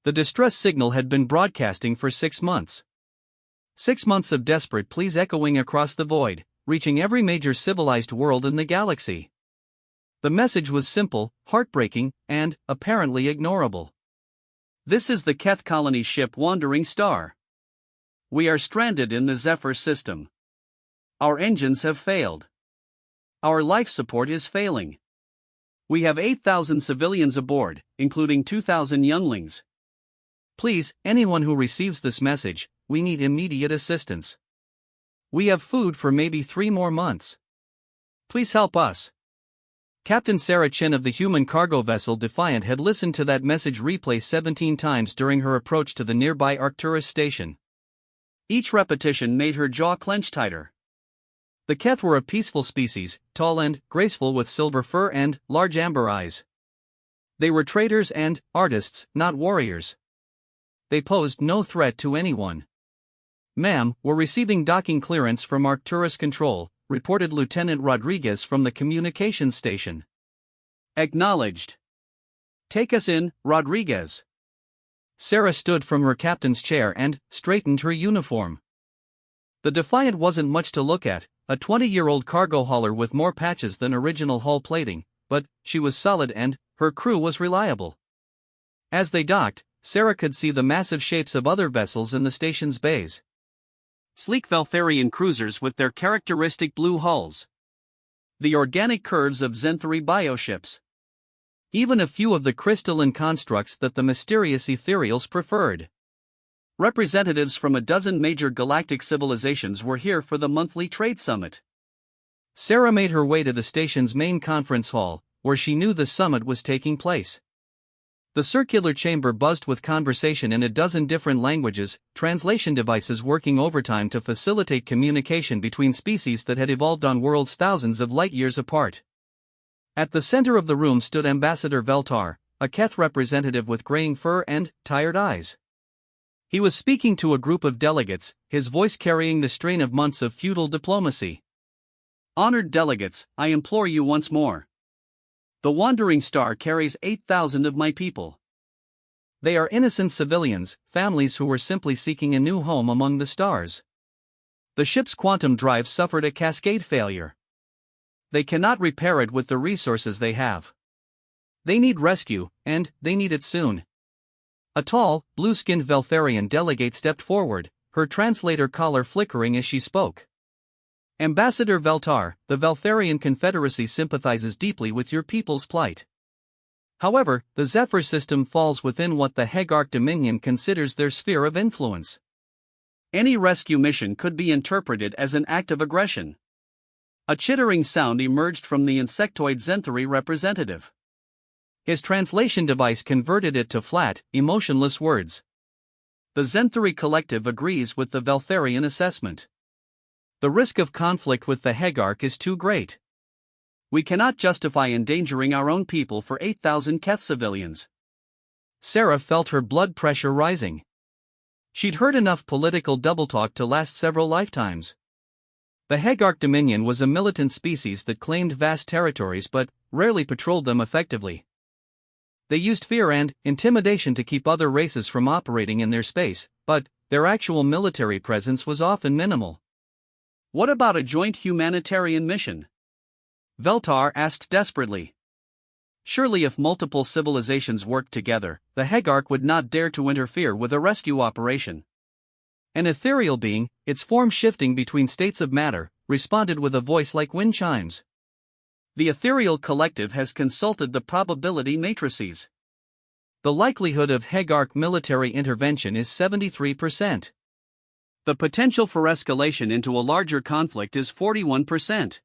The distress signal had been broadcasting for 6 months. 6 months of desperate pleas echoing across the void, reaching every major civilized world in the galaxy. The message was simple, heartbreaking, and, apparently, ignorable. This is the Keth colony ship Wandering Star. We are stranded in the Zephyr system. Our engines have failed. Our life support is failing. We have 8,000 civilians aboard, including 2,000 younglings. Please, anyone who receives this message, we need immediate assistance. We have food for maybe 3 more months. Please help us. Captain Sarah Chen of the human cargo vessel Defiant had listened to that message replay 17 times during her approach to the nearby Arcturus station. Each repetition made her jaw clench tighter. The Keth were a peaceful species, tall and graceful with silver fur and large amber eyes. They were traders and artists, not warriors. They posed no threat to anyone. "Ma'am, we're receiving docking clearance from Arcturus Control," reported Lieutenant Rodriguez from the communications station. "Acknowledged. Take us in, Rodriguez." Sarah stood from her captain's chair and straightened her uniform. The Defiant wasn't much to look at, a 20-year-old cargo hauler with more patches than original hull plating, but she was solid and her crew was reliable. As they docked, Sarah could see the massive shapes of other vessels in the station's bays. Sleek Veltharian cruisers with their characteristic blue hulls. The organic curves of Zenthari bioships. Even a few of the crystalline constructs that the mysterious ethereals preferred. Representatives from a dozen major galactic civilizations were here for the monthly trade summit. Sarah made her way to the station's main conference hall, where she knew the summit was taking place. The circular chamber buzzed with conversation in a dozen different languages, translation devices working overtime to facilitate communication between species that had evolved on worlds thousands of light-years apart. At the center of the room stood Ambassador Veltar, a Keth representative with graying fur and tired eyes. He was speaking to a group of delegates, his voice carrying the strain of months of feudal diplomacy. "Honored delegates, I implore you once more. The Wandering Star carries 8,000 of my people. They are innocent civilians, families who were simply seeking a new home among the stars. The ship's quantum drive suffered a cascade failure. They cannot repair it with the resources they have. They need rescue, and they need it soon." A tall, blue-skinned Veltharian delegate stepped forward, her translator collar flickering as she spoke. "Ambassador Veltar, the Veltharian Confederacy sympathizes deeply with your people's plight. However, the Zephyr system falls within what the Hegarch Dominion considers their sphere of influence. Any rescue mission could be interpreted as an act of aggression." A chittering sound emerged from the insectoid Zenthari representative. His translation device converted it to flat, emotionless words. "The Zenthari Collective agrees with the Veltharian assessment. The risk of conflict with the Hegarch is too great. We cannot justify endangering our own people for 8,000 Keth civilians." Sarah felt her blood pressure rising. She'd heard enough political double-talk to last several lifetimes. The Hegarch Dominion was a militant species that claimed vast territories but rarely patrolled them effectively. They used fear and intimidation to keep other races from operating in their space, but their actual military presence was often minimal. "What about a joint humanitarian mission?" Veltar asked desperately. Surely if multiple civilizations worked together, the Hegarch would not dare to interfere with a rescue operation. An ethereal being, its form shifting between states of matter, responded with a voice like wind chimes. "The Ethereal Collective has consulted the probability matrices. The likelihood of Hegarch military intervention is 73%. The potential for escalation into a larger conflict is 41%.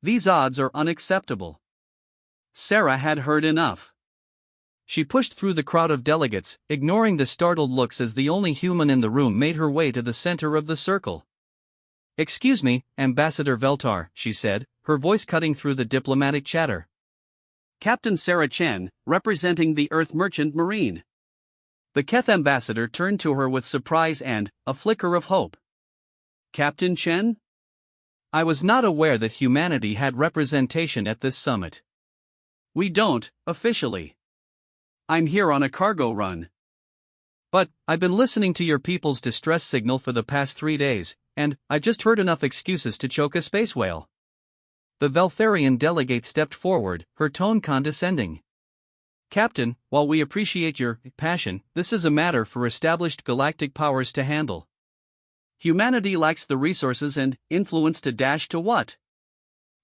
These odds are unacceptable." Sarah had heard enough. She pushed through the crowd of delegates, ignoring the startled looks as the only human in the room made her way to the center of the circle. "Excuse me, Ambassador Veltar," she said, her voice cutting through the diplomatic chatter. "Captain Sarah Chen, representing the Earth Merchant Marine." The Keth ambassador turned to her with surprise and a flicker of hope. "Captain Chen? I was not aware that humanity had representation at this summit." "We don't, officially. I'm here on a cargo run. But, I've been listening to your people's distress signal for the past 3 days, and I've just heard enough excuses to choke a space whale. The Veltharian delegate stepped forward, her tone condescending. Captain, while we appreciate your passion, this is a matter for established galactic powers to handle. Humanity lacks the resources and influence to dash to what?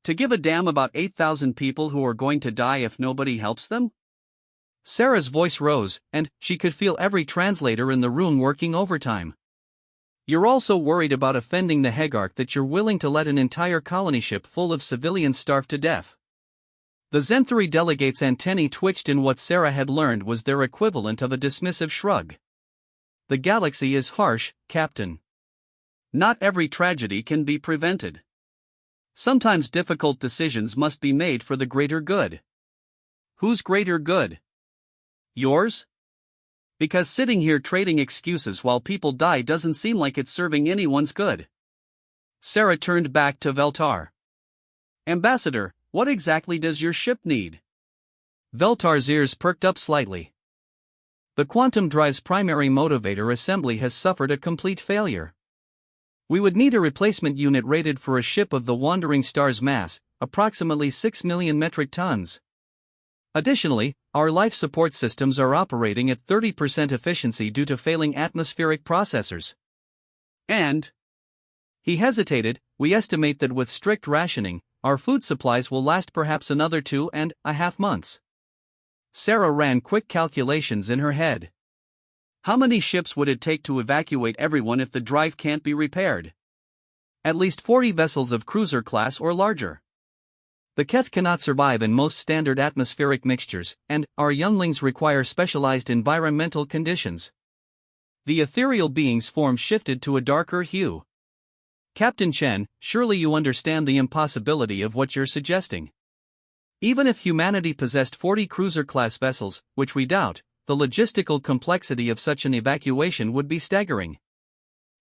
To give a damn about 8,000 people who are going to die if nobody helps them? Sarah's voice rose, and she could feel every translator in the room working overtime. You're also worried about offending the Hegarch that you're willing to let an entire colony ship full of civilians starve to death. The Zenthari delegate's antennae twitched in what Sarah had learned was their equivalent of a dismissive shrug. The galaxy is harsh, Captain. Not every tragedy can be prevented. Sometimes difficult decisions must be made for the greater good. Whose greater good? Yours? Because sitting here trading excuses while people die doesn't seem like it's serving anyone's good. Sarah turned back to Veltar. Ambassador, what exactly does your ship need? Veltar's ears perked up slightly. The quantum drive's primary motivator assembly has suffered a complete failure. We would need a replacement unit rated for a ship of the Wandering Star's mass, approximately 6 million metric tons. Additionally, our life support systems are operating at 30% efficiency due to failing atmospheric processors. And, he hesitated, we estimate that with strict rationing, our food supplies will last perhaps another 2.5 months. Sarah ran quick calculations in her head. How many ships would it take to evacuate everyone if the drive can't be repaired? At least 40 vessels of cruiser class or larger. The Keth cannot survive in most standard atmospheric mixtures, and our younglings require specialized environmental conditions. The ethereal being's form shifted to a darker hue. Captain Chen, surely you understand the impossibility of what you're suggesting. Even if humanity possessed 40 cruiser-class vessels, which we doubt, the logistical complexity of such an evacuation would be staggering.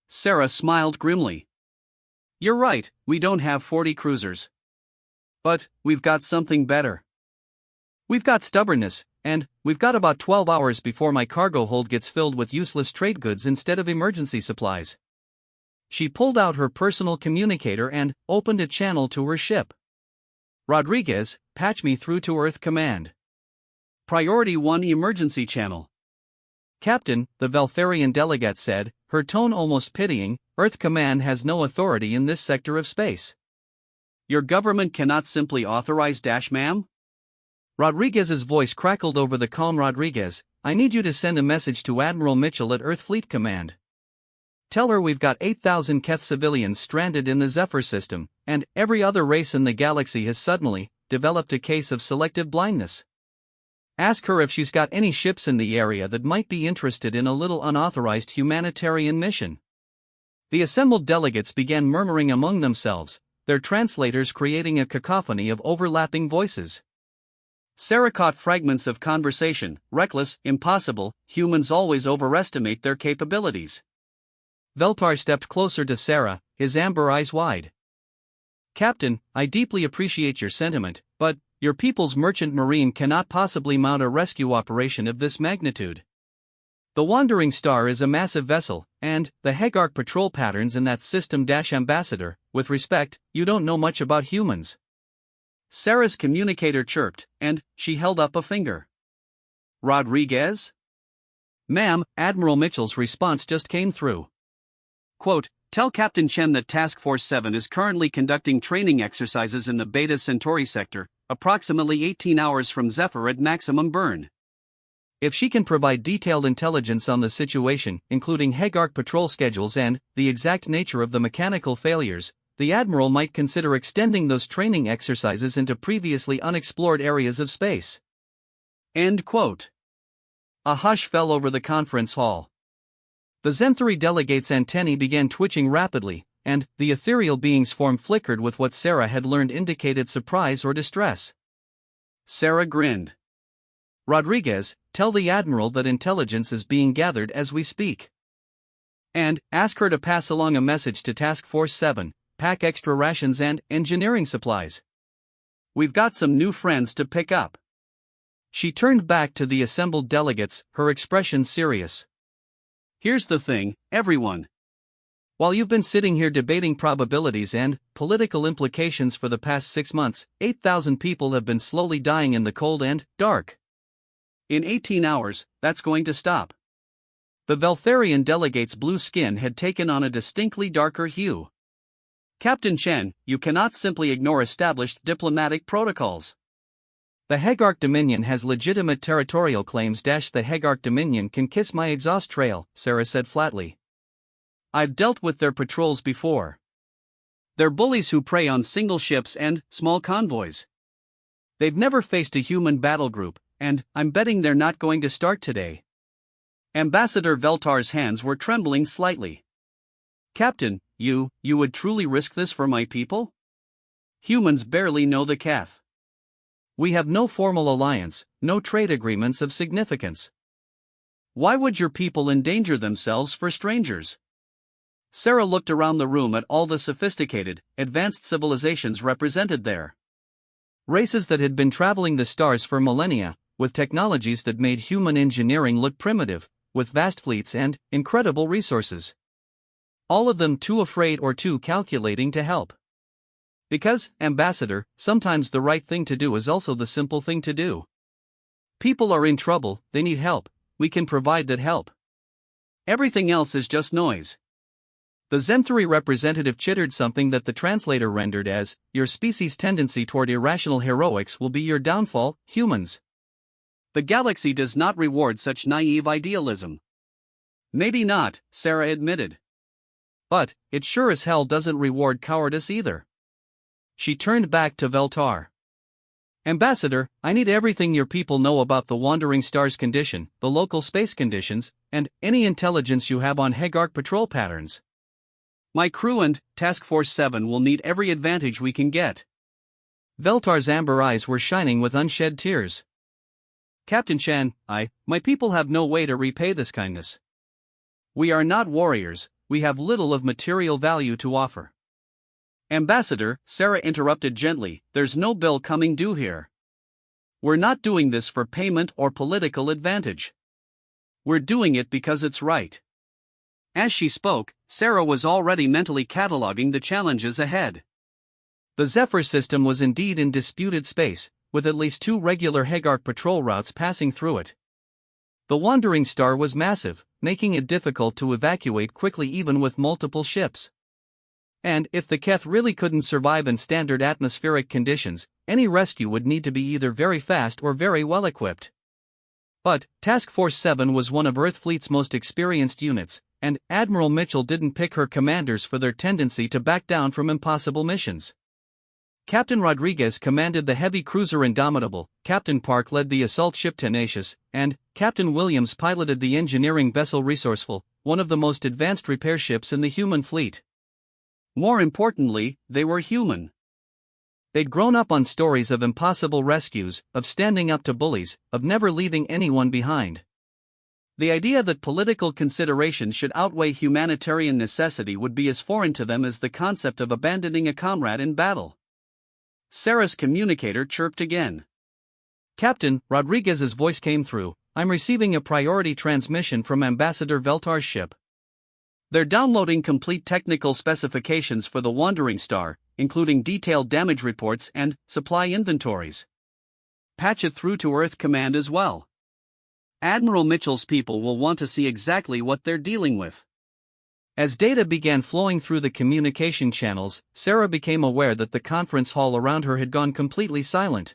Sarah smiled grimly. You're right, we don't have 40 cruisers. But, we've got something better. We've got stubbornness, and we've got about 12 hours before my cargo hold gets filled with useless trade goods instead of emergency supplies. She pulled out her personal communicator and opened a channel to her ship. Rodriguez, patch me through to Earth Command. Priority 1 emergency channel. Captain, the Veltharian delegate said, her tone almost pitying, Earth Command has no authority in this sector of space. Your government cannot simply authorize dash, ma'am? Rodriguez's voice crackled over the calm. Rodriguez, I need you to send a message to Admiral Mitchell at Earth Fleet Command. Tell her we've got 8,000 Keth civilians stranded in the Zephyr system, and every other race in the galaxy has suddenly developed a case of selective blindness. Ask her if she's got any ships in the area that might be interested in a little unauthorized humanitarian mission. The assembled delegates began murmuring among themselves, their translators creating a cacophony of overlapping voices. Sarah caught fragments of conversation, reckless, impossible, humans always overestimate their capabilities. Veltar stepped closer to Sarah, his amber eyes wide. Captain, I deeply appreciate your sentiment, but your people's merchant marine cannot possibly mount a rescue operation of this magnitude. The Wandering Star is a massive vessel, and the Hegarch patrol patterns in that system. Ambassador, with respect, you don't know much about humans. Sarah's communicator chirped, and she held up a finger. Rodriguez? Ma'am, Admiral Mitchell's response just came through. Quote, tell Captain Chen that Task Force 7 is currently conducting training exercises in the Beta Centauri sector, approximately 18 hours from Zephyr at maximum burn. If she can provide detailed intelligence on the situation, including Hegarch patrol schedules and the exact nature of the mechanical failures, the Admiral might consider extending those training exercises into previously unexplored areas of space. End quote. A hush fell over the conference hall. The Zenthari delegate's antennae began twitching rapidly, and the ethereal being's form flickered with what Sarah had learned indicated surprise or distress. Sarah grinned. Rodriguez, tell the Admiral that intelligence is being gathered as we speak. And ask her to pass along a message to Task Force 7, pack extra rations and engineering supplies. We've got some new friends to pick up. She turned back to the assembled delegates, her expression serious. Here's the thing, everyone. While you've been sitting here debating probabilities and political implications for the past 6 months, 8,000 people have been slowly dying in the cold and dark. In 18 hours, that's going to stop. The Veltharian delegate's blue skin had taken on a distinctly darker hue. Captain Chen, you cannot simply ignore established diplomatic protocols. The Hegarc Dominion has legitimate territorial claims. The Hegarc Dominion can kiss my exhaust trail, Sarah said flatly. I've dealt with their patrols before. They're bullies who prey on single ships and small convoys. They've never faced a human battle group, and I'm betting they're not going to start today. Ambassador Veltar's hands were trembling slightly. Captain, you would truly risk this for my people? Humans barely know the Cath. We have no formal alliance, no trade agreements of significance. Why would your people endanger themselves for strangers? Sarah looked around the room at all the sophisticated, advanced civilizations represented there. Races that had been traveling the stars for millennia, with technologies that made human engineering look primitive, with vast fleets and incredible resources. All of them too afraid or too calculating to help. Because, Ambassador, sometimes the right thing to do is also the simple thing to do. People are in trouble, they need help, we can provide that help. Everything else is just noise. The Zenthari representative chittered something that the translator rendered as, your species' tendency toward irrational heroics will be your downfall, humans. The galaxy does not reward such naive idealism. Maybe not, Sarah admitted. But, it sure as hell doesn't reward cowardice either. She turned back to Veltar. Ambassador, I need everything your people know about the Wandering Star's condition, the local space conditions, and any intelligence you have on Hegarc patrol patterns. My crew and Task Force 7 will need every advantage we can get. Veltar's amber eyes were shining with unshed tears. Captain Shan, my people have no way to repay this kindness. We are not warriors, we have little of material value to offer. Ambassador, Sarah interrupted gently, there's no bill coming due here. We're not doing this for payment or political advantage. We're doing it because it's right. As she spoke, Sarah was already mentally cataloging the challenges ahead. The Zephyr system was indeed in disputed space, with at least 2 regular Hegarc patrol routes passing through it. The Wandering Star was massive, making it difficult to evacuate quickly even with multiple ships. And if the Keth really couldn't survive in standard atmospheric conditions, any rescue would need to be either very fast or very well equipped. But, Task Force 7 was one of Earthfleet's most experienced units, and Admiral Mitchell didn't pick her commanders for their tendency to back down from impossible missions. Captain Rodriguez commanded the heavy cruiser Indomitable, Captain Park led the assault ship Tenacious, and Captain Williams piloted the engineering vessel Resourceful, one of the most advanced repair ships in the human fleet. More importantly, they were human. They'd grown up on stories of impossible rescues, of standing up to bullies, of never leaving anyone behind. The idea that political consideration should outweigh humanitarian necessity would be as foreign to them as the concept of abandoning a comrade in battle. Sarah's communicator chirped again. Captain, Rodriguez's voice came through, I'm receiving a priority transmission from Ambassador Veltar's ship. They're downloading complete technical specifications for the Wandering Star, including detailed damage reports and supply inventories. Patch it through to Earth Command as well. Admiral Mitchell's people will want to see exactly what they're dealing with. As data began flowing through the communication channels, Sarah became aware that the conference hall around her had gone completely silent.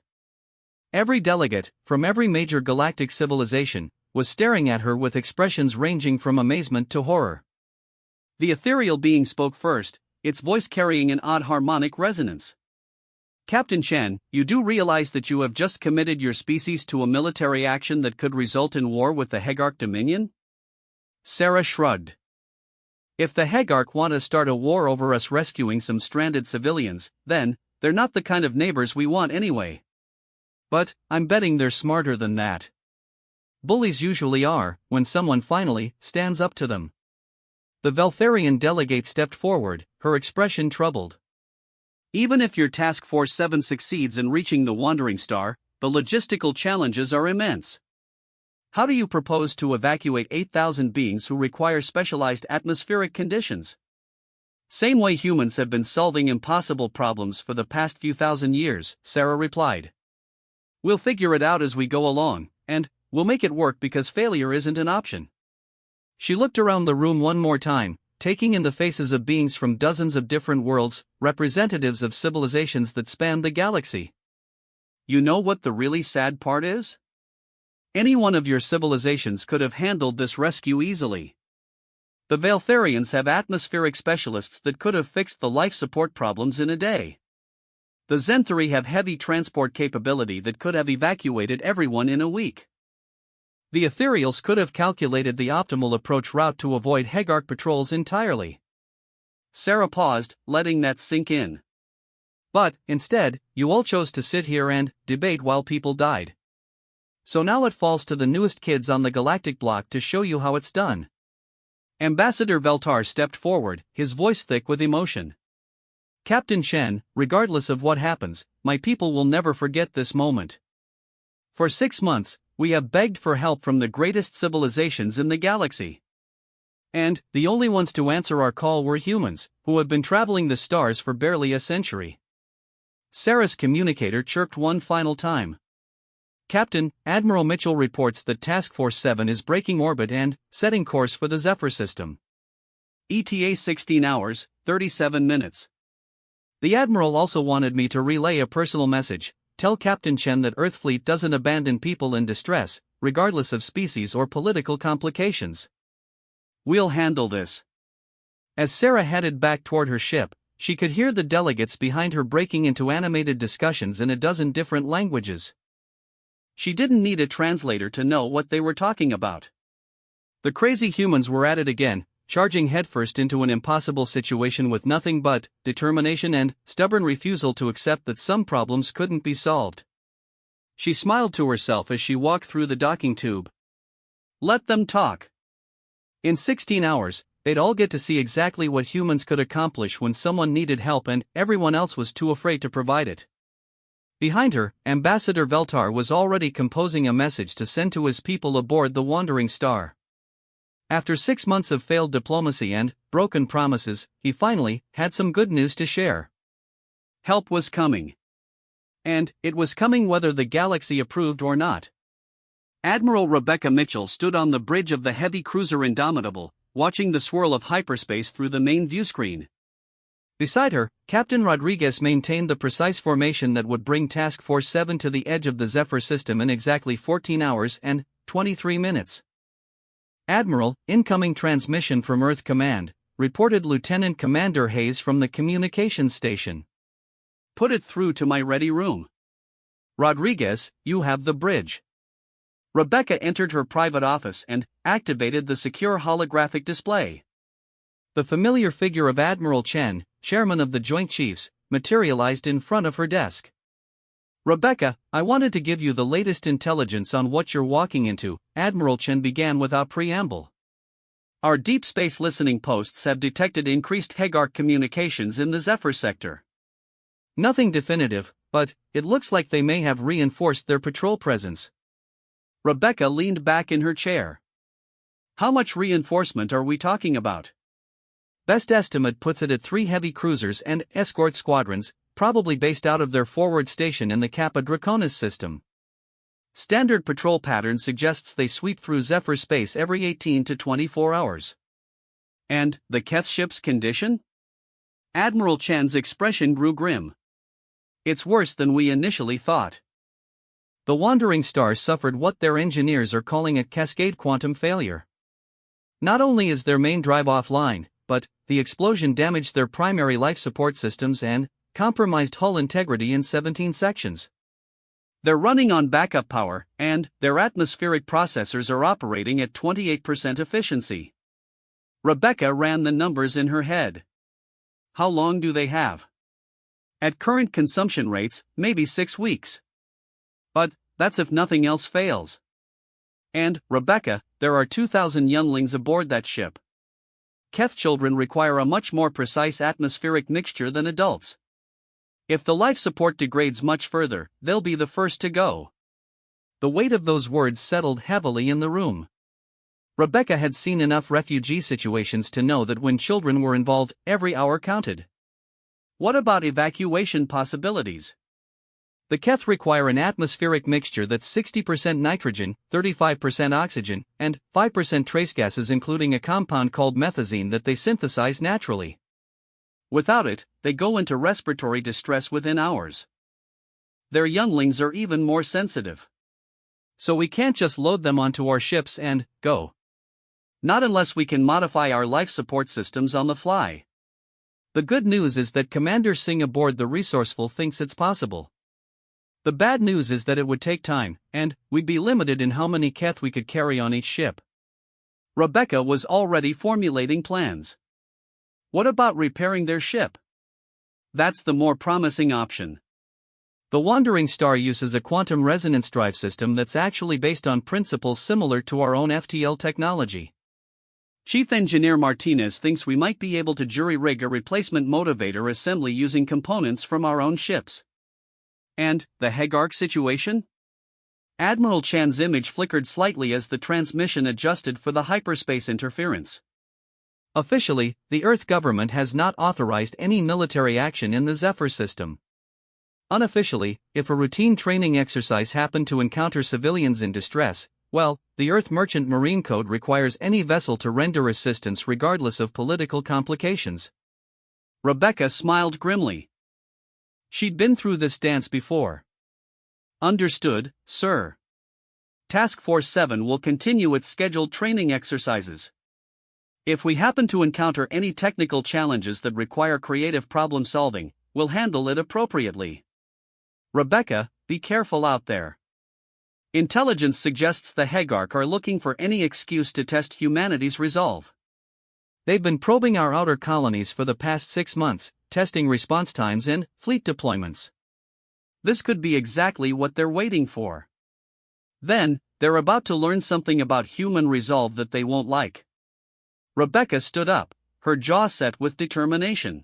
Every delegate, from every major galactic civilization, was staring at her with expressions ranging from amazement to horror. The ethereal being spoke first, its voice carrying an odd harmonic resonance. Captain Chen, you do realize that you have just committed your species to a military action that could result in war with the Hegarc Dominion? Sarah shrugged. If the Hegarc want to start a war over us rescuing some stranded civilians, then, they're not the kind of neighbors we want anyway. But, I'm betting they're smarter than that. Bullies usually are, when someone finally stands up to them. The Veltharian delegate stepped forward, her expression troubled. Even if your Task Force 7 succeeds in reaching the Wandering Star, the logistical challenges are immense. How do you propose to evacuate 8,000 beings who require specialized atmospheric conditions? Same way humans have been solving impossible problems for the past few thousand years, Sarah replied. We'll figure it out as we go along, and we'll make it work because failure isn't an option. She looked around the room one more time, taking in the faces of beings from dozens of different worlds, representatives of civilizations that span the galaxy. You know what the really sad part is? Any one of your civilizations could have handled this rescue easily. The Valtharians have atmospheric specialists that could have fixed the life support problems in a day. The Zenthari have heavy transport capability that could have evacuated everyone in a week. The Ethereals could have calculated the optimal approach route to avoid Hegarch patrols entirely. Sarah paused, letting that sink in. But, instead, you all chose to sit here and debate while people died. So now it falls to the newest kids on the galactic block to show you how it's done. Ambassador Veltar stepped forward, his voice thick with emotion. Captain Chen, regardless of what happens, my people will never forget this moment. For 6 months, we have begged for help from the greatest civilizations in the galaxy. And the only ones to answer our call were humans, who have been traveling the stars for barely a century. Sarah's communicator chirped one final time. Captain, Admiral Mitchell reports that Task Force 7 is breaking orbit and setting course for the Zephyr system. ETA 16 hours, 37 minutes. The Admiral also wanted me to relay a personal message. Tell Captain Chen that Earthfleet doesn't abandon people in distress, regardless of species or political complications. We'll handle this. As Sarah headed back toward her ship, she could hear the delegates behind her breaking into animated discussions in a dozen different languages. She didn't need a translator to know what they were talking about. The crazy humans were at it again, charging headfirst into an impossible situation with nothing but determination and stubborn refusal to accept that some problems couldn't be solved. She smiled to herself as she walked through the docking tube. Let them talk. In 16 hours, they'd all get to see exactly what humans could accomplish when someone needed help and everyone else was too afraid to provide it. Behind her, Ambassador Veltar was already composing a message to send to his people aboard the Wandering Star. After 6 months of failed diplomacy and broken promises, he finally had some good news to share. Help was coming. And it was coming whether the galaxy approved or not. Admiral Rebecca Mitchell stood on the bridge of the heavy cruiser Indomitable, watching the swirl of hyperspace through the main viewscreen. Beside her, Captain Rodriguez maintained the precise formation that would bring Task Force 7 to the edge of the Zephyr system in exactly 14 hours and 23 minutes. Admiral, incoming transmission from Earth Command, reported Lieutenant Commander Hayes from the communications station. Put it through to my ready room. Rodriguez, you have the bridge. Rebecca entered her private office and activated the secure holographic display. The familiar figure of Admiral Chen, chairman of the Joint Chiefs, materialized in front of her desk. Rebecca, I wanted to give you the latest intelligence on what you're walking into, Admiral Chen began without preamble. Our deep space listening posts have detected increased Hegarch communications in the Zephyr sector. Nothing definitive, but it looks like they may have reinforced their patrol presence. Rebecca leaned back in her chair. How much reinforcement are we talking about? Best estimate puts it at 3 heavy cruisers and escort squadrons, probably based out of their forward station in the Kappa Draconis system. Standard patrol pattern suggests they sweep through Zephyr space every 18 to 24 hours. And the Keth ship's condition? Admiral Chen's expression grew grim. It's worse than we initially thought. The Wandering Star suffered what their engineers are calling a cascade quantum failure. Not only is their main drive offline, but the explosion damaged their primary life support systems and compromised hull integrity in 17 sections. They're running on backup power, and their atmospheric processors are operating at 28% efficiency. Rebecca ran the numbers in her head. How long do they have? At current consumption rates, maybe 6 weeks. But that's if nothing else fails. And, Rebecca, there are 2,000 younglings aboard that ship. Keth children require a much more precise atmospheric mixture than adults. If the life support degrades much further, they'll be the first to go. The weight of those words settled heavily in the room. Rebecca had seen enough refugee situations to know that when children were involved, every hour counted. What about evacuation possibilities? The Keth require an atmospheric mixture that's 60% nitrogen, 35% oxygen, and 5% trace gases, including a compound called methazine that they synthesize naturally. Without it, they go into respiratory distress within hours. Their younglings are even more sensitive. So we can't just load them onto our ships and go. Not unless we can modify our life support systems on the fly. The good news is that Commander Singh aboard the Resourceful thinks it's possible. The bad news is that it would take time, and we'd be limited in how many Keth we could carry on each ship. Rebecca was already formulating plans. What about repairing their ship? That's the more promising option. The Wandering Star uses a quantum resonance drive system that's actually based on principles similar to our own FTL technology. Chief Engineer Martinez thinks we might be able to jury-rig a replacement motivator assembly using components from our own ships. And the Hegark situation? Admiral Chan's image flickered slightly as the transmission adjusted for the hyperspace interference. Officially, the Earth government has not authorized any military action in the Zephyr system. Unofficially, if a routine training exercise happened to encounter civilians in distress, well, the Earth Merchant Marine Code requires any vessel to render assistance regardless of political complications. Rebecca smiled grimly. She'd been through this dance before. Understood, sir. Task Force 7 will continue its scheduled training exercises. If we happen to encounter any technical challenges that require creative problem solving, we'll handle it appropriately. Rebecca, be careful out there. Intelligence suggests the Hegark are looking for any excuse to test humanity's resolve. They've been probing our outer colonies for the past 6 months, testing response times and fleet deployments. This could be exactly what they're waiting for. Then, they're about to learn something about human resolve that they won't like. Rebecca stood up, her jaw set with determination.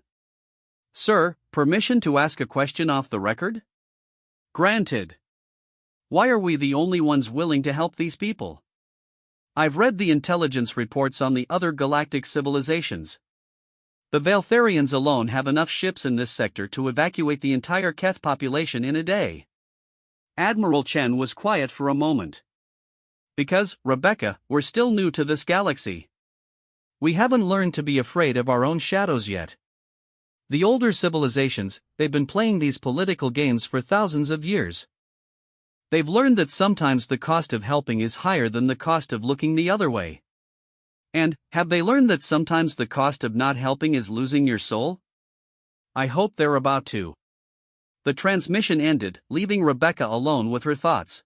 Sir, permission to ask a question off the record? Granted. Why are we the only ones willing to help these people? I've read the intelligence reports on the other galactic civilizations. The Valtharians alone have enough ships in this sector to evacuate the entire Keth population in a day. Admiral Chen was quiet for a moment. Because, Rebecca, we're still new to this galaxy. We haven't learned to be afraid of our own shadows yet. The older civilizations, they've been playing these political games for thousands of years. They've learned that sometimes the cost of helping is higher than the cost of looking the other way. And, have they learned that sometimes the cost of not helping is losing your soul? I hope they're about to. The transmission ended, leaving Rebecca alone with her thoughts.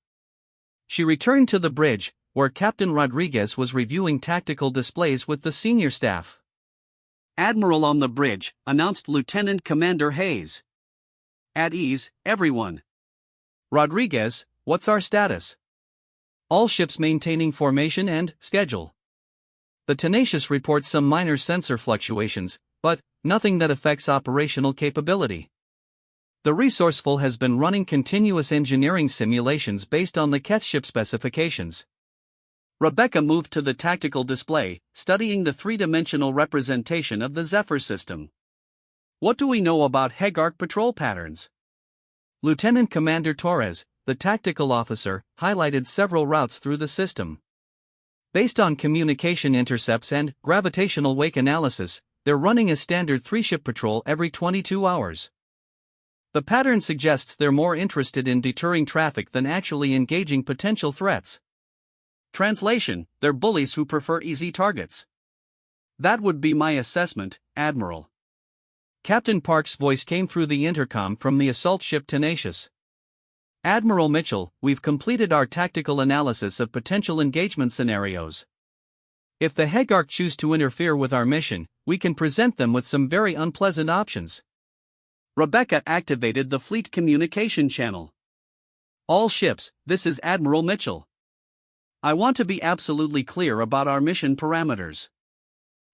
She returned to the bridge, where Captain Rodriguez was reviewing tactical displays with the senior staff. Admiral on the bridge, announced Lieutenant Commander Hayes. At ease, everyone. Rodriguez, what's our status? All ships maintaining formation and schedule. The Tenacious reports some minor sensor fluctuations, but nothing that affects operational capability. The Resourceful has been running continuous engineering simulations based on the Keth ship specifications. Rebecca moved to the tactical display, studying the three-dimensional representation of the Zephyr system. What do we know about Hegark patrol patterns? Lieutenant Commander Torres, the tactical officer, highlighted several routes through the system. Based on communication intercepts and gravitational wake analysis, they're running a standard 3-ship patrol every 22 hours. The pattern suggests they're more interested in deterring traffic than actually engaging potential threats. Translation: they're bullies who prefer easy targets. That would be my assessment, Admiral. Captain Park's voice came through the intercom from the assault ship Tenacious. Admiral Mitchell, we've completed our tactical analysis of potential engagement scenarios. If the Hegark choose to interfere with our mission, we can present them with some very unpleasant options. Rebecca activated the fleet communication channel. All ships, this is Admiral Mitchell. I want to be absolutely clear about our mission parameters.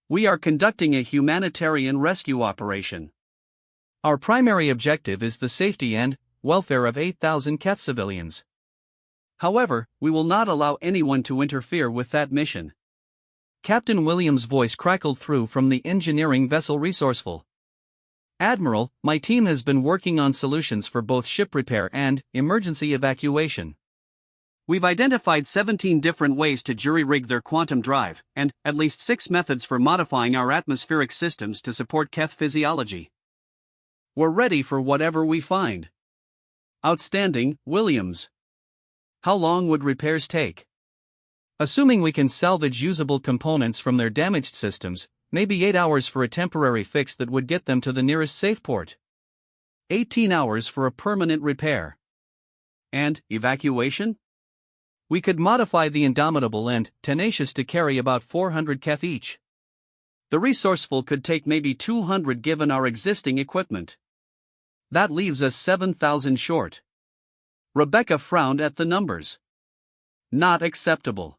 We are conducting a humanitarian rescue operation. Our primary objective is the safety and welfare of 8,000 Keth civilians. However, we will not allow anyone to interfere with that mission. Captain Williams' voice crackled through from the engineering vessel Resourceful. Admiral, my team has been working on solutions for both ship repair and emergency evacuation. We've identified 17 different ways to jury-rig their quantum drive, and at least 6 methods for modifying our atmospheric systems to support Keth physiology. We're ready for whatever we find. Outstanding, Williams. How long would repairs take? Assuming we can salvage usable components from their damaged systems, maybe 8 hours for a temporary fix that would get them to the nearest safe port. 18 hours for a permanent repair. And evacuation? We could modify the Indomitable and Tenacious to carry about 400 Keth each. The Resourceful could take maybe 200 given our existing equipment. That leaves us 7,000 short. Rebecca frowned at the numbers. Not acceptable.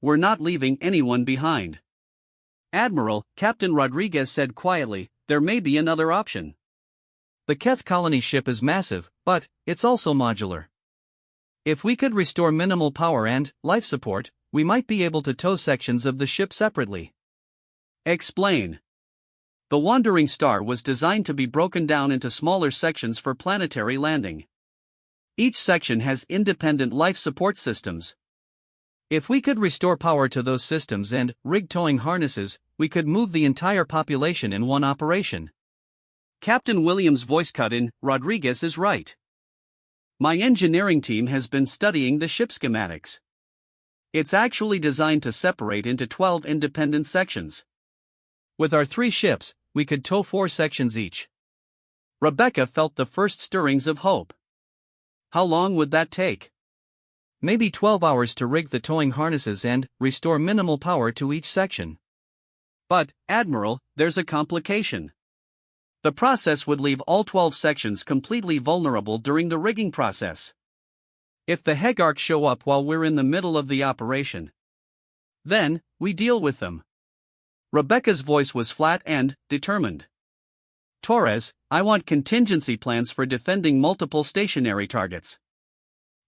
We're not leaving anyone behind. Admiral, Captain Rodriguez said quietly, there may be another option. The Keth colony ship is massive, but it's also modular. If we could restore minimal power and life support, we might be able to tow sections of the ship separately. Explain. The Wandering Star was designed to be broken down into smaller sections for planetary landing. Each section has independent life support systems. If we could restore power to those systems and rig towing harnesses, we could move the entire population in one operation. Captain Williams' voice cut in, Rodriguez is right. My engineering team has been studying the ship schematics. It's actually designed to separate into 12 independent sections. With our 3 ships, we could tow 4 sections each. Rebecca felt the first stirrings of hope. How long would that take? Maybe 12 hours to rig the towing harnesses and restore minimal power to each section. But, Admiral, there's a complication. The process would leave all 12 sections completely vulnerable during the rigging process. If the Hegarcs show up while we're in the middle of the operation, then we deal with them. Rebecca's voice was flat and determined. Torres, I want contingency plans for defending multiple stationary targets.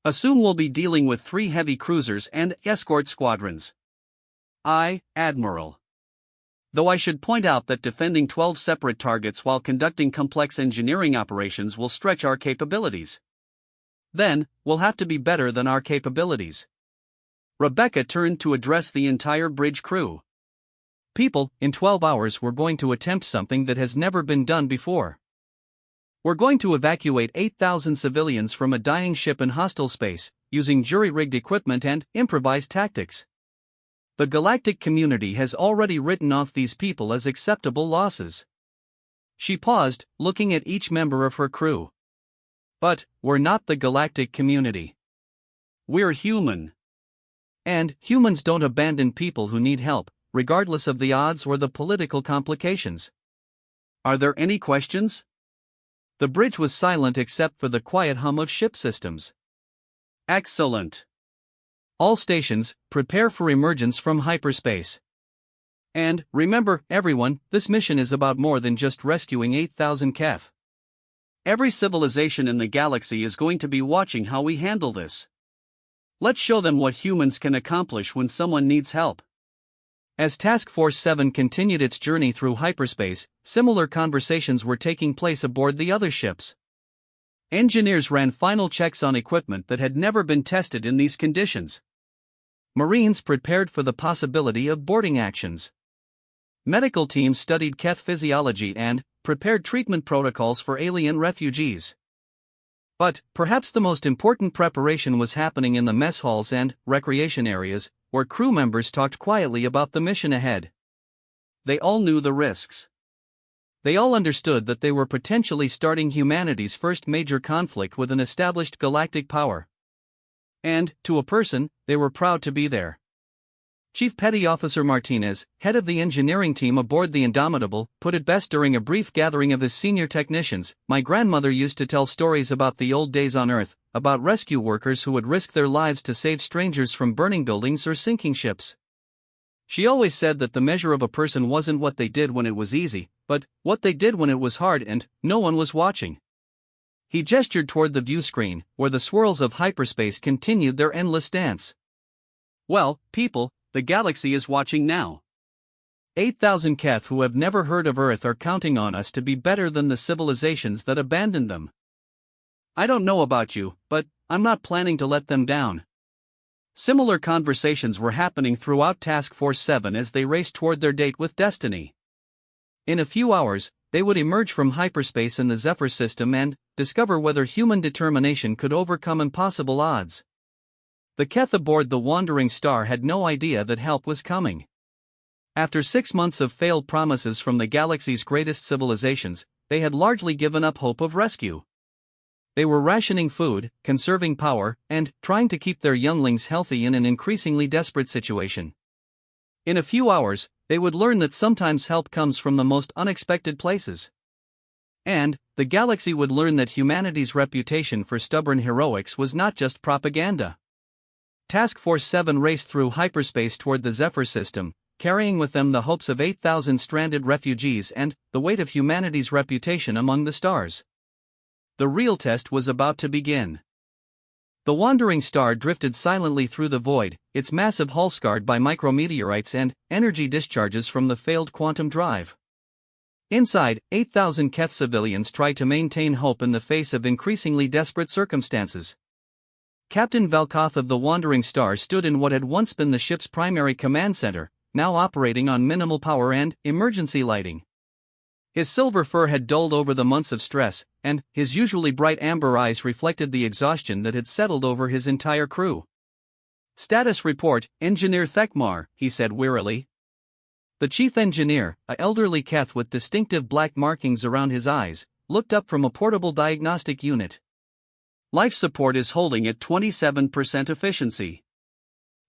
Assume we'll be dealing with 3 heavy cruisers and escort squadrons. Admiral. Though I should point out that defending 12 separate targets while conducting complex engineering operations will stretch our capabilities. Then, we'll have to be better than our capabilities. Rebecca turned to address the entire bridge crew. People, in 12 hours we're going to attempt something that has never been done before. We're going to evacuate 8,000 civilians from a dying ship in hostile space, using jury-rigged equipment and improvised tactics. The galactic community has already written off these people as acceptable losses. She paused, looking at each member of her crew. But, we're not the galactic community. We're human. And humans don't abandon people who need help, regardless of the odds or the political complications. Are there any questions? The bridge was silent except for the quiet hum of ship systems. Excellent. All stations, prepare for emergence from hyperspace. And, remember, everyone, this mission is about more than just rescuing 8,000 Keth. Every civilization in the galaxy is going to be watching how we handle this. Let's show them what humans can accomplish when someone needs help. As Task Force 7 continued its journey through hyperspace, similar conversations were taking place aboard the other ships. Engineers ran final checks on equipment that had never been tested in these conditions. Marines prepared for the possibility of boarding actions. Medical teams studied Keth physiology and prepared treatment protocols for alien refugees. But, perhaps the most important preparation was happening in the mess halls and recreation areas, where crew members talked quietly about the mission ahead. They all knew the risks. They all understood that they were potentially starting humanity's first major conflict with an established galactic power. And, to a person, they were proud to be there. Chief Petty Officer Martinez, head of the engineering team aboard the Indomitable, put it best during a brief gathering of his senior technicians. My grandmother used to tell stories about the old days on Earth, about rescue workers who would risk their lives to save strangers from burning buildings or sinking ships. She always said that the measure of a person wasn't what they did when it was easy, but what they did when it was hard and no one was watching. He gestured toward the view screen, where the swirls of hyperspace continued their endless dance. Well, people, the galaxy is watching now. 8,000 Keth who have never heard of Earth are counting on us to be better than the civilizations that abandoned them. I don't know about you, but I'm not planning to let them down. Similar conversations were happening throughout Task Force 7 as they raced toward their date with Destiny. In a few hours, they would emerge from hyperspace in the Zephyr system and discover whether human determination could overcome impossible odds. The Keth aboard the Wandering Star had no idea that help was coming. After 6 months of failed promises from the galaxy's greatest civilizations, they had largely given up hope of rescue. They were rationing food, conserving power, and trying to keep their younglings healthy in an increasingly desperate situation. In a few hours, they would learn that sometimes help comes from the most unexpected places. And the galaxy would learn that humanity's reputation for stubborn heroics was not just propaganda. Task Force 7 raced through hyperspace toward the Zephyr system, carrying with them the hopes of 8,000 stranded refugees and the weight of humanity's reputation among the stars. The real test was about to begin. The Wandering Star drifted silently through the void, its massive hull scarred by micrometeorites and energy discharges from the failed quantum drive. Inside, 8,000 Keth civilians tried to maintain hope in the face of increasingly desperate circumstances. Captain Velkoth of the Wandering Star stood in what had once been the ship's primary command center, now operating on minimal power and emergency lighting. His silver fur had dulled over the months of stress, and his usually bright amber eyes reflected the exhaustion that had settled over his entire crew. "Status report, Engineer Thekmar," he said wearily. The chief engineer, an elderly Keth with distinctive black markings around his eyes, looked up from a portable diagnostic unit. "Life support is holding at 27% efficiency.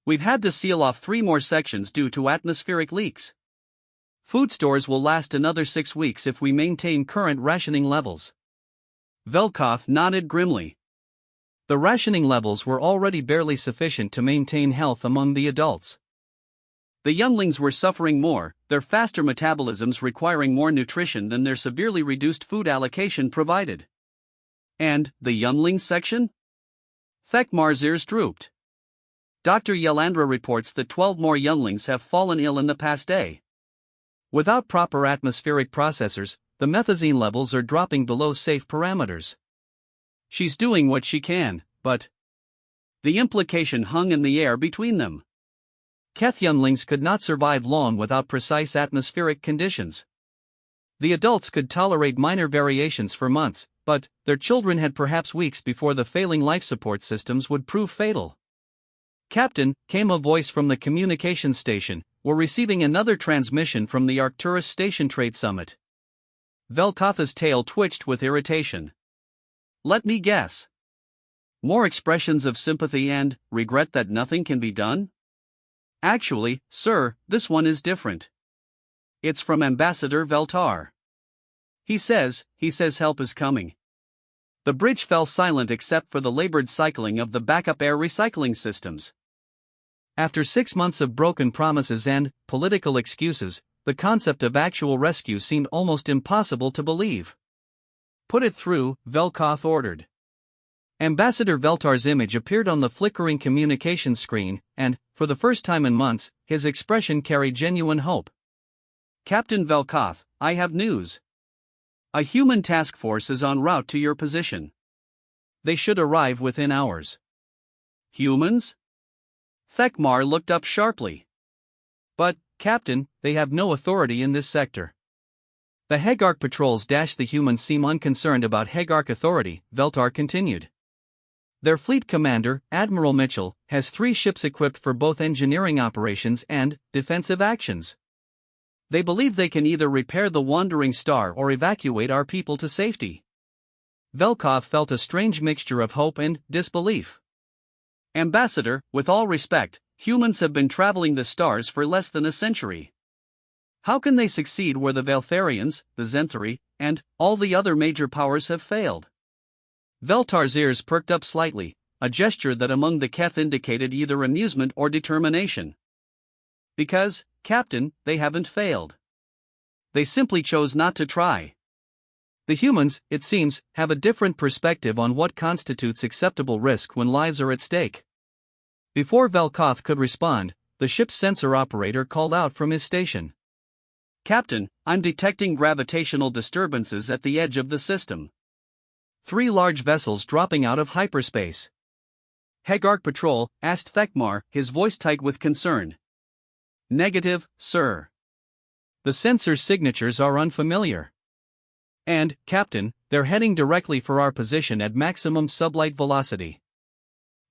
We've had to seal off 3 more sections due to atmospheric leaks. Food stores will last another 6 weeks if we maintain current rationing levels." Velkoth nodded grimly. The rationing levels were already barely sufficient to maintain health among the adults. The younglings were suffering more, their faster metabolisms requiring more nutrition than their severely reduced food allocation provided. "And the younglings section?" Thekmar's ears drooped. "Dr. Yelandra reports that 12 more younglings have fallen ill in the past day. Without proper atmospheric processors, the methazine levels are dropping below safe parameters. She's doing what she can, but..." The implication hung in the air between them. Keth younglings could not survive long without precise atmospheric conditions. The adults could tolerate minor variations for months, but their children had perhaps weeks before the failing life support systems would prove fatal. "Captain," came a voice from the communications station, "we're receiving another transmission from the Arcturus Station Trade Summit." Velkoth's tail twitched with irritation. "Let me guess. More expressions of sympathy and regret that nothing can be done?" "Actually, sir, this one is different. It's from Ambassador Veltar. He says help is coming." The bridge fell silent except for the labored cycling of the backup air recycling systems. After 6 months of broken promises and political excuses, the concept of actual rescue seemed almost impossible to believe. "Put it through," Velkoth ordered. Ambassador Veltar's image appeared on the flickering communications screen, and, for the first time in months, his expression carried genuine hope. "Captain Velkoth, I have news. A human task force is en route to your position. They should arrive within hours." "Humans?" Thekmar looked up sharply. "But, Captain, they have no authority in this sector." "The Hegarch patrols dash the humans seem unconcerned about Hegarch authority," Veltar continued. "Their fleet commander, Admiral Mitchell, has 3 ships equipped for both engineering operations and defensive actions. They believe they can either repair the Wandering Star or evacuate our people to safety." Velkoth felt a strange mixture of hope and disbelief. "Ambassador, with all respect, humans have been traveling the stars for less than a century. How can they succeed where the Veltharians, the Zenthari, and all the other major powers have failed?" Veltar's ears perked up slightly, a gesture that among the Keth indicated either amusement or determination. "Because, Captain, they haven't failed. They simply chose not to try. The humans, it seems, have a different perspective on what constitutes acceptable risk when lives are at stake. Before Velkoth could respond, the ship's sensor operator called out from his station. "Captain, I'm detecting gravitational disturbances at the edge of the system. 3 large vessels dropping out of hyperspace." "Hegark Patrol?" asked Thekmar, his voice tight with concern. "Negative, sir. The sensor signatures are unfamiliar. And, Captain, they're heading directly for our position at maximum sublight velocity."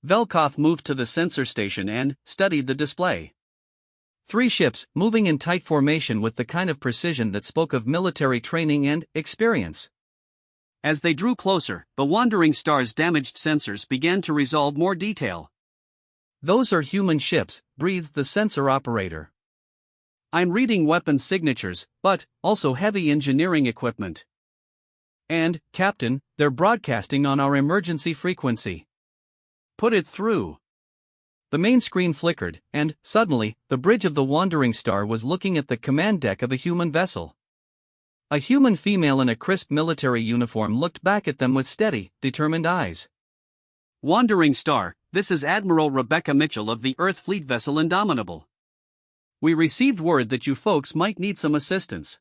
Velkoth moved to the sensor station and studied the display. 3 ships, moving in tight formation with the kind of precision that spoke of military training and experience. As they drew closer, the Wandering Star's damaged sensors began to resolve more detail. "Those are human ships," breathed the sensor operator. "I'm reading weapon signatures, but also heavy engineering equipment. And, Captain, they're broadcasting on our emergency frequency." "Put it through." The main screen flickered, and, suddenly, the bridge of the Wandering Star was looking at the command deck of a human vessel. A human female in a crisp military uniform looked back at them with steady, determined eyes. "Wandering Star, this is Admiral Rebecca Mitchell of the Earth Fleet vessel Indomitable. We received word that you folks might need some assistance."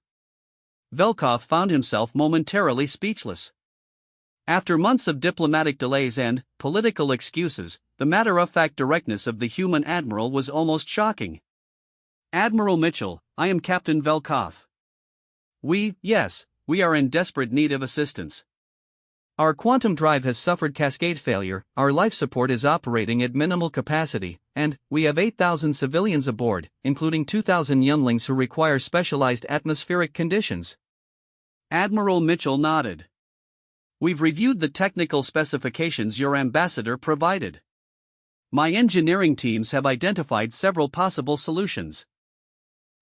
Velkoth found himself momentarily speechless. After months of diplomatic delays and political excuses, the matter-of-fact directness of the human admiral was almost shocking. "Admiral Mitchell, I am Captain Velkoth. Yes, we are in desperate need of assistance. Our quantum drive has suffered cascade failure, our life support is operating at minimal capacity, and we have 8,000 civilians aboard, including 2,000 younglings who require specialized atmospheric conditions." Admiral Mitchell nodded. "We've reviewed the technical specifications your ambassador provided. My engineering teams have identified several possible solutions.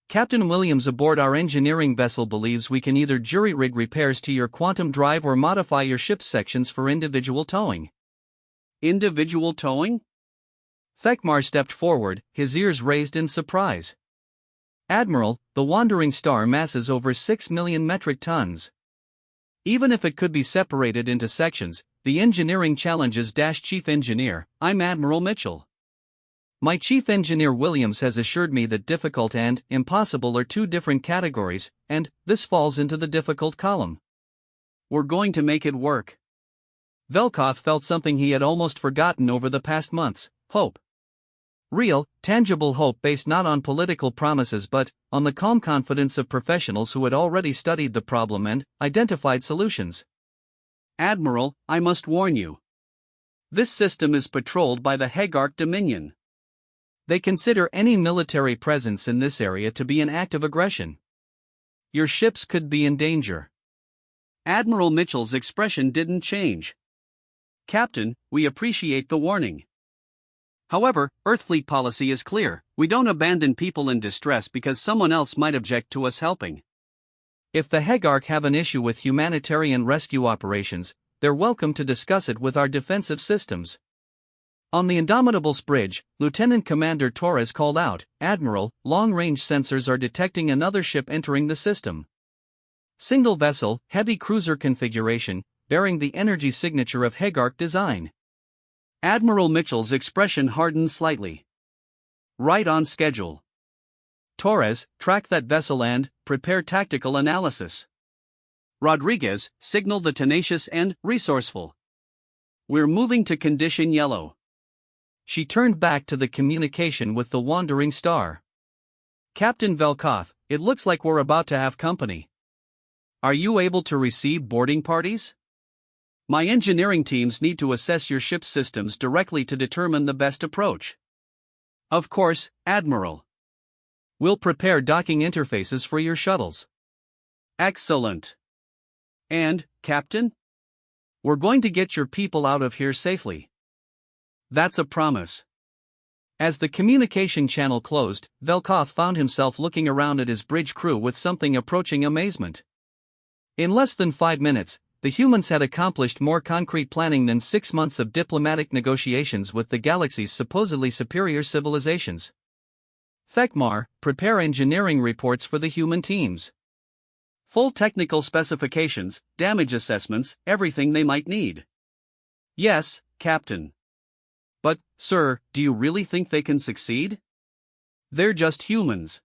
Captain Williams aboard our engineering vessel believes we can either jury-rig repairs to your quantum drive or modify your ship's sections for individual towing." "Individual towing?" Thekmar stepped forward, his ears raised in surprise. "Admiral, the Wandering Star masses over 6 million metric tons. Even if it could be separated into sections, the engineering challenges Chief Engineer, I'm Admiral Mitchell. My Chief Engineer Williams has assured me that difficult and impossible are 2 different categories, and this falls into the difficult column. We're going to make it work." Velkoth felt something he had almost forgotten over the past months: hope. Real, tangible hope based not on political promises but on the calm confidence of professionals who had already studied the problem and identified solutions. "Admiral, I must warn you. This system is patrolled by the Hegark Dominion. They consider any military presence in this area to be an act of aggression. Your ships could be in danger." Admiral Mitchell's expression didn't change. "Captain, we appreciate the warning. However, Earthfleet policy is clear: we don't abandon people in distress because someone else might object to us helping. If the Hegark have an issue with humanitarian rescue operations, they're welcome to discuss it with our defensive systems." On the Indomitable's bridge, Lieutenant Commander Torres called out, "Admiral, long-range sensors are detecting another ship entering the system. Single vessel, heavy cruiser configuration, bearing the energy signature of Hegark design." Admiral Mitchell's expression hardened slightly. "Right on schedule. Torres, track that vessel and prepare tactical analysis. Rodriguez, signal the tenacious and resourceful. We're moving to condition yellow." She turned back to the communication with the Wandering Star. "Captain Velkoth, it looks like we're about to have company. Are you able to receive boarding parties? My engineering teams need to assess your ship's systems directly to determine the best approach." "Of course, Admiral. We'll prepare docking interfaces for your shuttles." "Excellent. And, Captain? We're going to get your people out of here safely." "That's a promise." As the communication channel closed, Velkoth found himself looking around at his bridge crew with something approaching amazement. In less than 5 minutes, the humans had accomplished more concrete planning than 6 months of diplomatic negotiations with the galaxy's supposedly superior civilizations. "Thekmar, prepare engineering reports for the human teams." Full technical specifications, damage assessments, everything they might need. Yes, Captain. But, sir, do you really think they can succeed? They're just humans.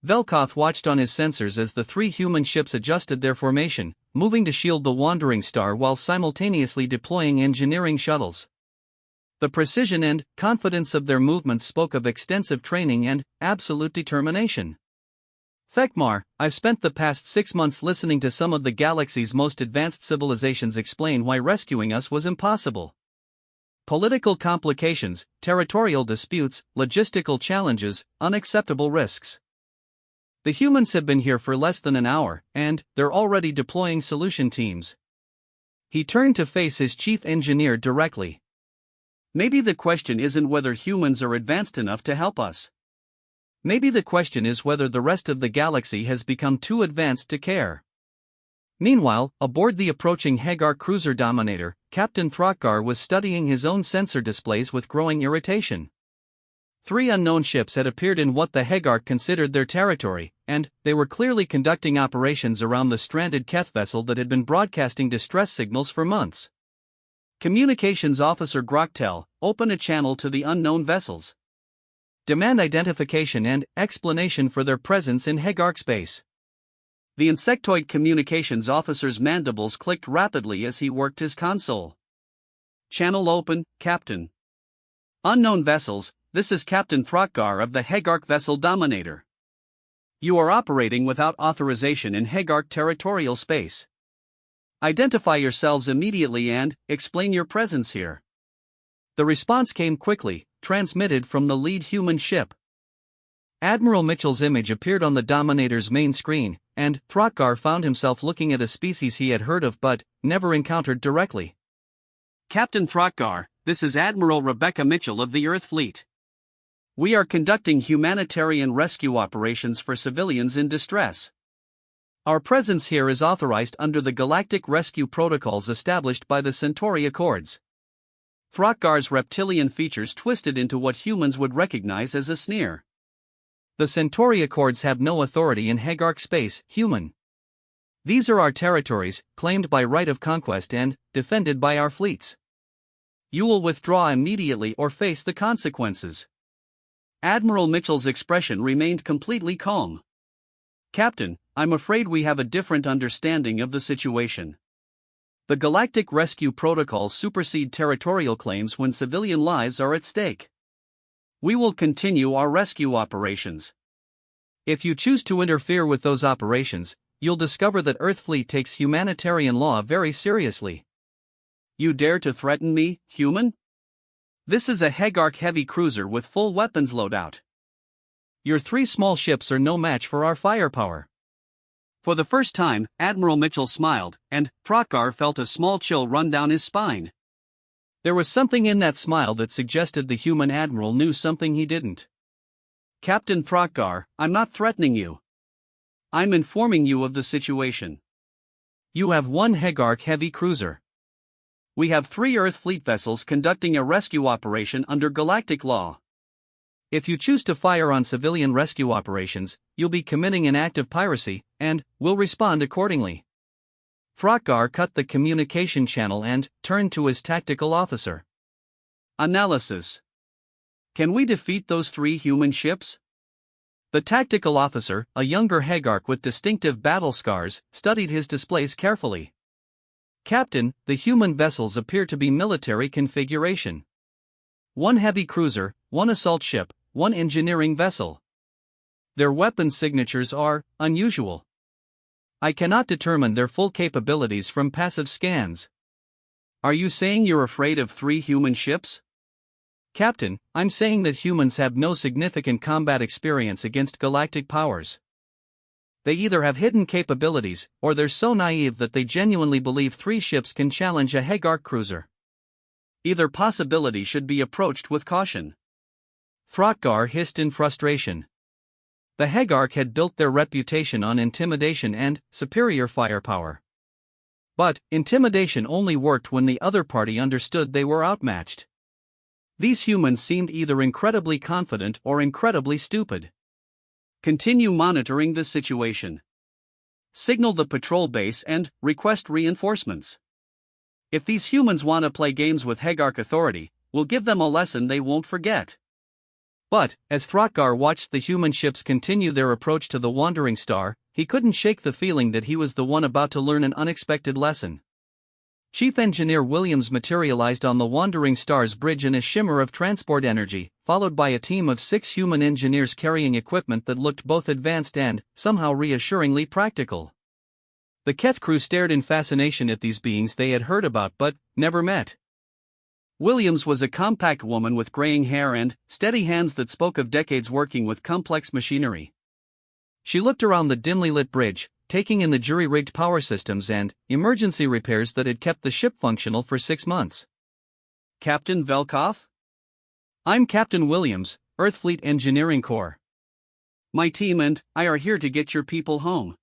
Velkoth watched on his sensors as the 3 human ships adjusted their formation, moving to shield the wandering star while simultaneously deploying engineering shuttles. The precision and confidence of their movements spoke of extensive training and absolute determination. Thekmar, I've spent the past 6 months listening to some of the galaxy's most advanced civilizations explain why rescuing us was impossible. Political complications, territorial disputes, logistical challenges, unacceptable risks. The humans have been here for less than an hour, and they're already deploying solution teams. He turned to face his chief engineer directly. Maybe the question isn't whether humans are advanced enough to help us. Maybe the question is whether the rest of the galaxy has become too advanced to care. Meanwhile, aboard the approaching Hagar cruiser Dominator, Captain Throckgar was studying his own sensor displays with growing irritation. 3 unknown ships had appeared in what the Hagar considered their territory, and they were clearly conducting operations around the stranded Keth vessel that had been broadcasting distress signals for months. Communications Officer Groktel, open a channel to the unknown vessels. Demand identification and explanation for their presence in Hagar space. The insectoid communications officer's mandibles clicked rapidly as he worked his console. Channel open, Captain. Unknown vessels, this is Captain Throckgar of the Hagar vessel Dominator. You are operating without authorization in Hagar territorial space. Identify yourselves immediately and explain your presence here. The response came quickly, transmitted from the lead human ship. Admiral Mitchell's image appeared on the Dominator's main screen, and Throckgar found himself looking at a species he had heard of but never encountered directly. Captain Throckgar, this is Admiral Rebecca Mitchell of the Earth Fleet. We are conducting humanitarian rescue operations for civilians in distress. Our presence here is authorized under the galactic rescue protocols established by the Centauri Accords. Throckgar's reptilian features twisted into what humans would recognize as a sneer. The Centauri Accords have no authority in Hagar space, human. These are our territories, claimed by right of conquest and defended by our fleets. You will withdraw immediately or face the consequences. Admiral Mitchell's expression remained completely calm. Captain, I'm afraid we have a different understanding of the situation. The Galactic Rescue Protocols supersede territorial claims when civilian lives are at stake. We will continue our rescue operations. If you choose to interfere with those operations, you'll discover that Earth Fleet takes humanitarian law very seriously. You dare to threaten me, human? This is a Hagar heavy cruiser with full weapons loadout. Your 3 small ships are no match for our firepower. For the first time, Admiral Mitchell smiled, and Throckgar felt a small chill run down his spine. There was something in that smile that suggested the human admiral knew something he didn't. Captain Throckgar, I'm not threatening you. I'm informing you of the situation. You have 1 Hagar heavy cruiser. We have 3 Earth Fleet vessels conducting a rescue operation under galactic law. If you choose to fire on civilian rescue operations, you'll be committing an act of piracy, and will respond accordingly. Throckgar cut the communication channel and turned to his tactical officer. Analysis. Can we defeat those 3 human ships? The tactical officer, a younger Hagar with distinctive battle scars, studied his displays carefully. Captain, the human vessels appear to be military configuration. 1 heavy cruiser, 1 assault ship, 1 engineering vessel. Their weapons signatures are unusual. I cannot determine their full capabilities from passive scans. Are you saying you're afraid of 3 human ships? Captain, I'm saying that humans have no significant combat experience against galactic powers. They either have hidden capabilities, or they're so naive that they genuinely believe 3 ships can challenge a Hagar cruiser. Either possibility should be approached with caution. Throckgar hissed in frustration. The Hagar had built their reputation on intimidation and superior firepower. But intimidation only worked when the other party understood they were outmatched. These humans seemed either incredibly confident or incredibly stupid. Continue monitoring the situation. signal the patrol base and request reinforcements. If these humans want to play games with Hegark authority, we'll give them a lesson they won't forget. But, as Throttgar watched the human ships continue their approach to the wandering star, he couldn't shake the feeling that he was the one about to learn an unexpected lesson. Chief Engineer Williams materialized on the wandering star's bridge in a shimmer of transport energy, followed by a team of 6 human engineers carrying equipment that looked both advanced and, somehow reassuringly practical. The Keth crew stared in fascination at these beings they had heard about but never met. Williams was a compact woman with graying hair and steady hands that spoke of decades working with complex machinery. She looked around the dimly lit bridge, taking in the jury-rigged power systems and emergency repairs that had kept the ship functional for 6 months. Captain Velkoff? I'm Captain Williams, Earthfleet Engineering Corps. My team and I are here to get your people home.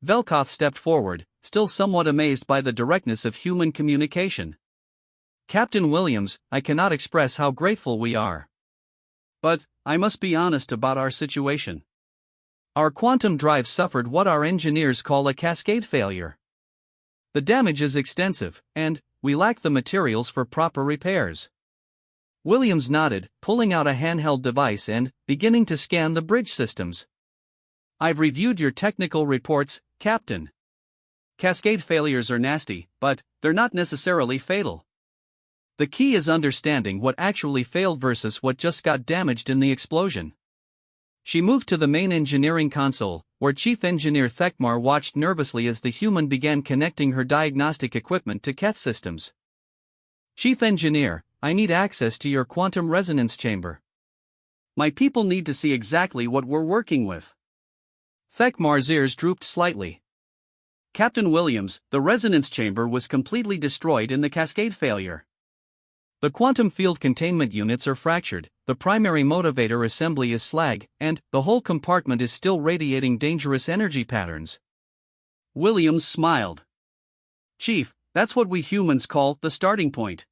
Velkoff stepped forward, still somewhat amazed by the directness of human communication. Captain Williams, I cannot express how grateful we are. But, I must be honest about our situation. Our quantum drive suffered what our engineers call a cascade failure. The damage is extensive, and we lack the materials for proper repairs. Williams nodded, pulling out a handheld device and beginning to scan the bridge systems. I've reviewed your technical reports, Captain. Cascade failures are nasty, but they're not necessarily fatal. The key is understanding what actually failed versus what just got damaged in the explosion. She moved to the main engineering console, where Chief Engineer Thekmar watched nervously as the human began connecting her diagnostic equipment to Keth systems. Chief Engineer, I need access to your quantum resonance chamber. My people need to see exactly what we're working with. Thekmar's ears drooped slightly. Captain Williams, the resonance chamber was completely destroyed in the cascade failure. The quantum field containment units are fractured, the primary motivator assembly is slag, and the whole compartment is still radiating dangerous energy patterns. Williams smiled. Chief, that's what we humans call the starting point.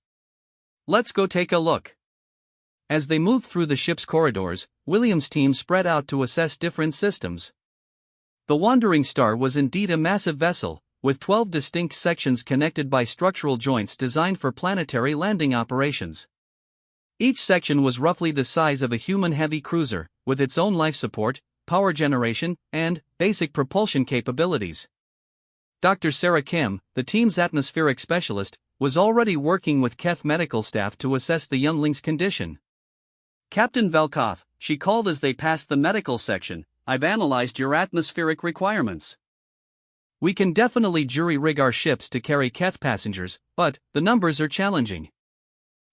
Let's go take a look. As they moved through the ship's corridors, Williams' team spread out to assess different systems. The Wandering Star was indeed a massive vessel, with 12 distinct sections connected by structural joints designed for planetary landing operations. Each section was roughly the size of a human heavy cruiser, with its own life support, power generation, and basic propulsion capabilities. Dr. Sarah Kim, the team's atmospheric specialist, was already working with Keth medical staff to assess the youngling's condition. Captain Velkoff, she called as they passed the medical section, I've analyzed your atmospheric requirements. We can definitely jury-rig our ships to carry Keth passengers, but the numbers are challenging.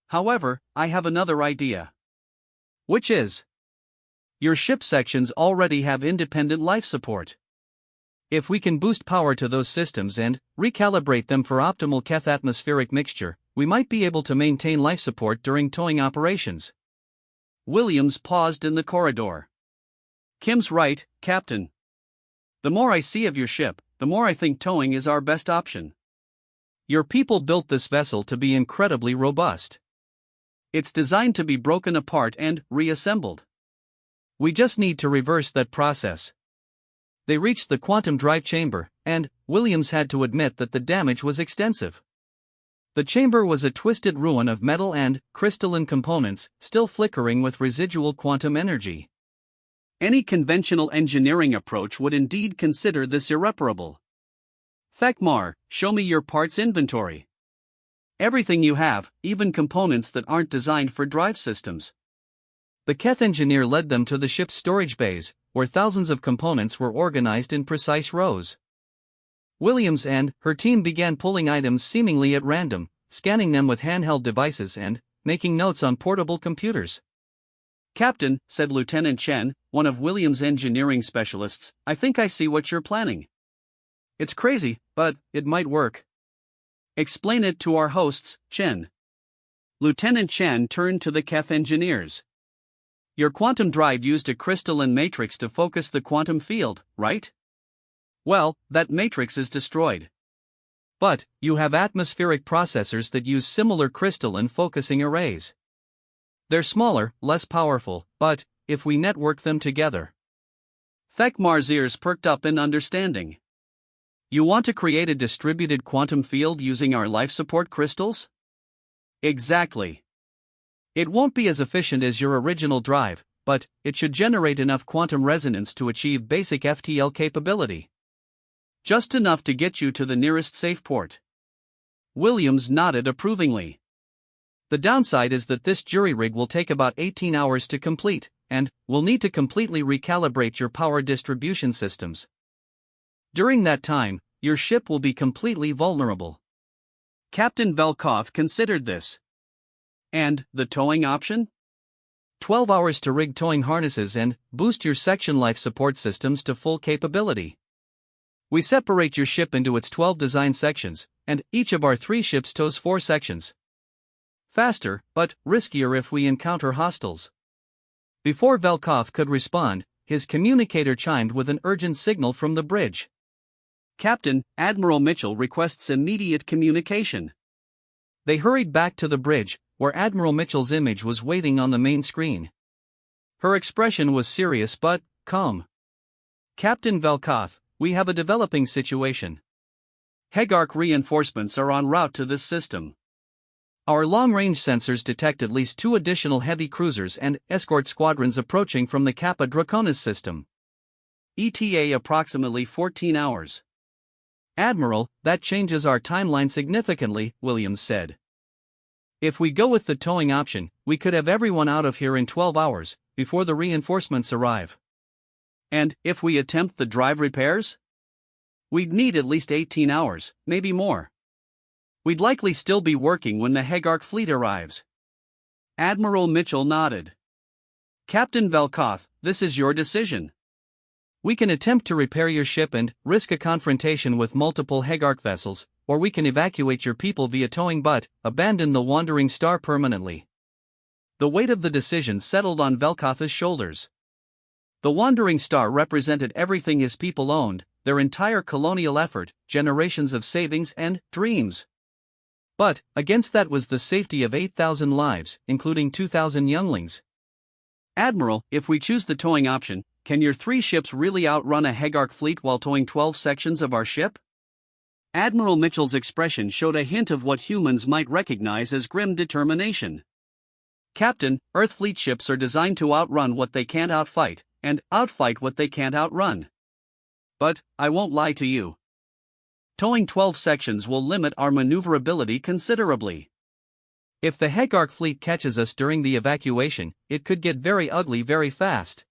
However, I have another idea. Which is? Your ship sections already have independent life support. If we can boost power to those systems and recalibrate them for optimal Keth atmospheric mixture, we might be able to maintain life support during towing operations. Williams paused in the corridor. Kim's right, Captain. The more I see of your ship, the more I think towing is our best option. Your people built this vessel to be incredibly robust. It's designed to be broken apart and reassembled. We just need to reverse that process. They reached the quantum drive chamber, and Williams had to admit that the damage was extensive. The chamber was a twisted ruin of metal and crystalline components, still flickering with residual quantum energy. Any conventional engineering approach would indeed consider this irreparable. Thekmar, show me your parts inventory. Everything you have, even components that aren't designed for drive systems. The Keth engineer led them to the ship's storage bays, where thousands of components were organized in precise rows. Williams and her team began pulling items seemingly at random, scanning them with handheld devices and making notes on portable computers. Captain, said Lieutenant Chen, one of Williams' engineering specialists, I think I see what you're planning. It's crazy, but it might work. Explain it to our hosts, Chen. Lieutenant Chen turned to the Keth engineers. Your quantum drive used a crystalline matrix to focus the quantum field, right? Well, that matrix is destroyed. But you have atmospheric processors that use similar crystalline focusing arrays. They're smaller, less powerful, but if we network them together. Thekmar's ears perked up in understanding. You want to create a distributed quantum field using our life support crystals? Exactly. It won't be as efficient as your original drive, but it should generate enough quantum resonance to achieve basic FTL capability. Just enough to get you to the nearest safe port. Williams nodded approvingly. The downside is that this jury rig will take about 18 hours to complete, and we'll need to completely recalibrate your power distribution systems. During that time, your ship will be completely vulnerable. Captain Velkov considered this. And the towing option? 12 hours to rig towing harnesses and boost your section life support systems to full capability. We separate your ship into its 12 design sections, and each of our 3 ships tows 4 sections. Faster, but riskier if we encounter hostiles. Before Velkov could respond, his communicator chimed with an urgent signal from the bridge. Captain, Admiral Mitchell requests immediate communication. They hurried back to the bridge, where Admiral Mitchell's image was waiting on the main screen. Her expression was serious but calm. Captain Velkov, we have a developing situation. Hegarc reinforcements are en route to this system. Our long-range sensors detect at least 2 additional heavy cruisers and escort squadrons approaching from the Kappa Draconis system. ETA approximately 14 hours. Admiral, that changes our timeline significantly, Williams said. If we go with the towing option, we could have everyone out of here in 12 hours, before the reinforcements arrive. And if we attempt the drive repairs? We'd need at least 18 hours, maybe more. We'd likely still be working when the Hegarc fleet arrives. Admiral Mitchell nodded. Captain Velkov, this is your decision. We can attempt to repair your ship and risk a confrontation with multiple Hegarc vessels, or we can evacuate your people via towing but abandon the Wandering Star permanently. The weight of the decision settled on Velkov's shoulders. The Wandering Star represented everything his people owned, their entire colonial effort, generations of savings and dreams. But against that was the safety of 8,000 lives, including 2,000 younglings. Admiral, if we choose the towing option, can your 3 ships really outrun a Hegarc fleet while towing 12 sections of our ship? Admiral Mitchell's expression showed a hint of what humans might recognize as grim determination. Captain, Earth fleet ships are designed to outrun what they can't outfight, and outfight what they can't outrun. But, I won't lie to you. Towing 12 sections will limit our maneuverability considerably. If the Hegarc fleet catches us during the evacuation, it could get very ugly very fast.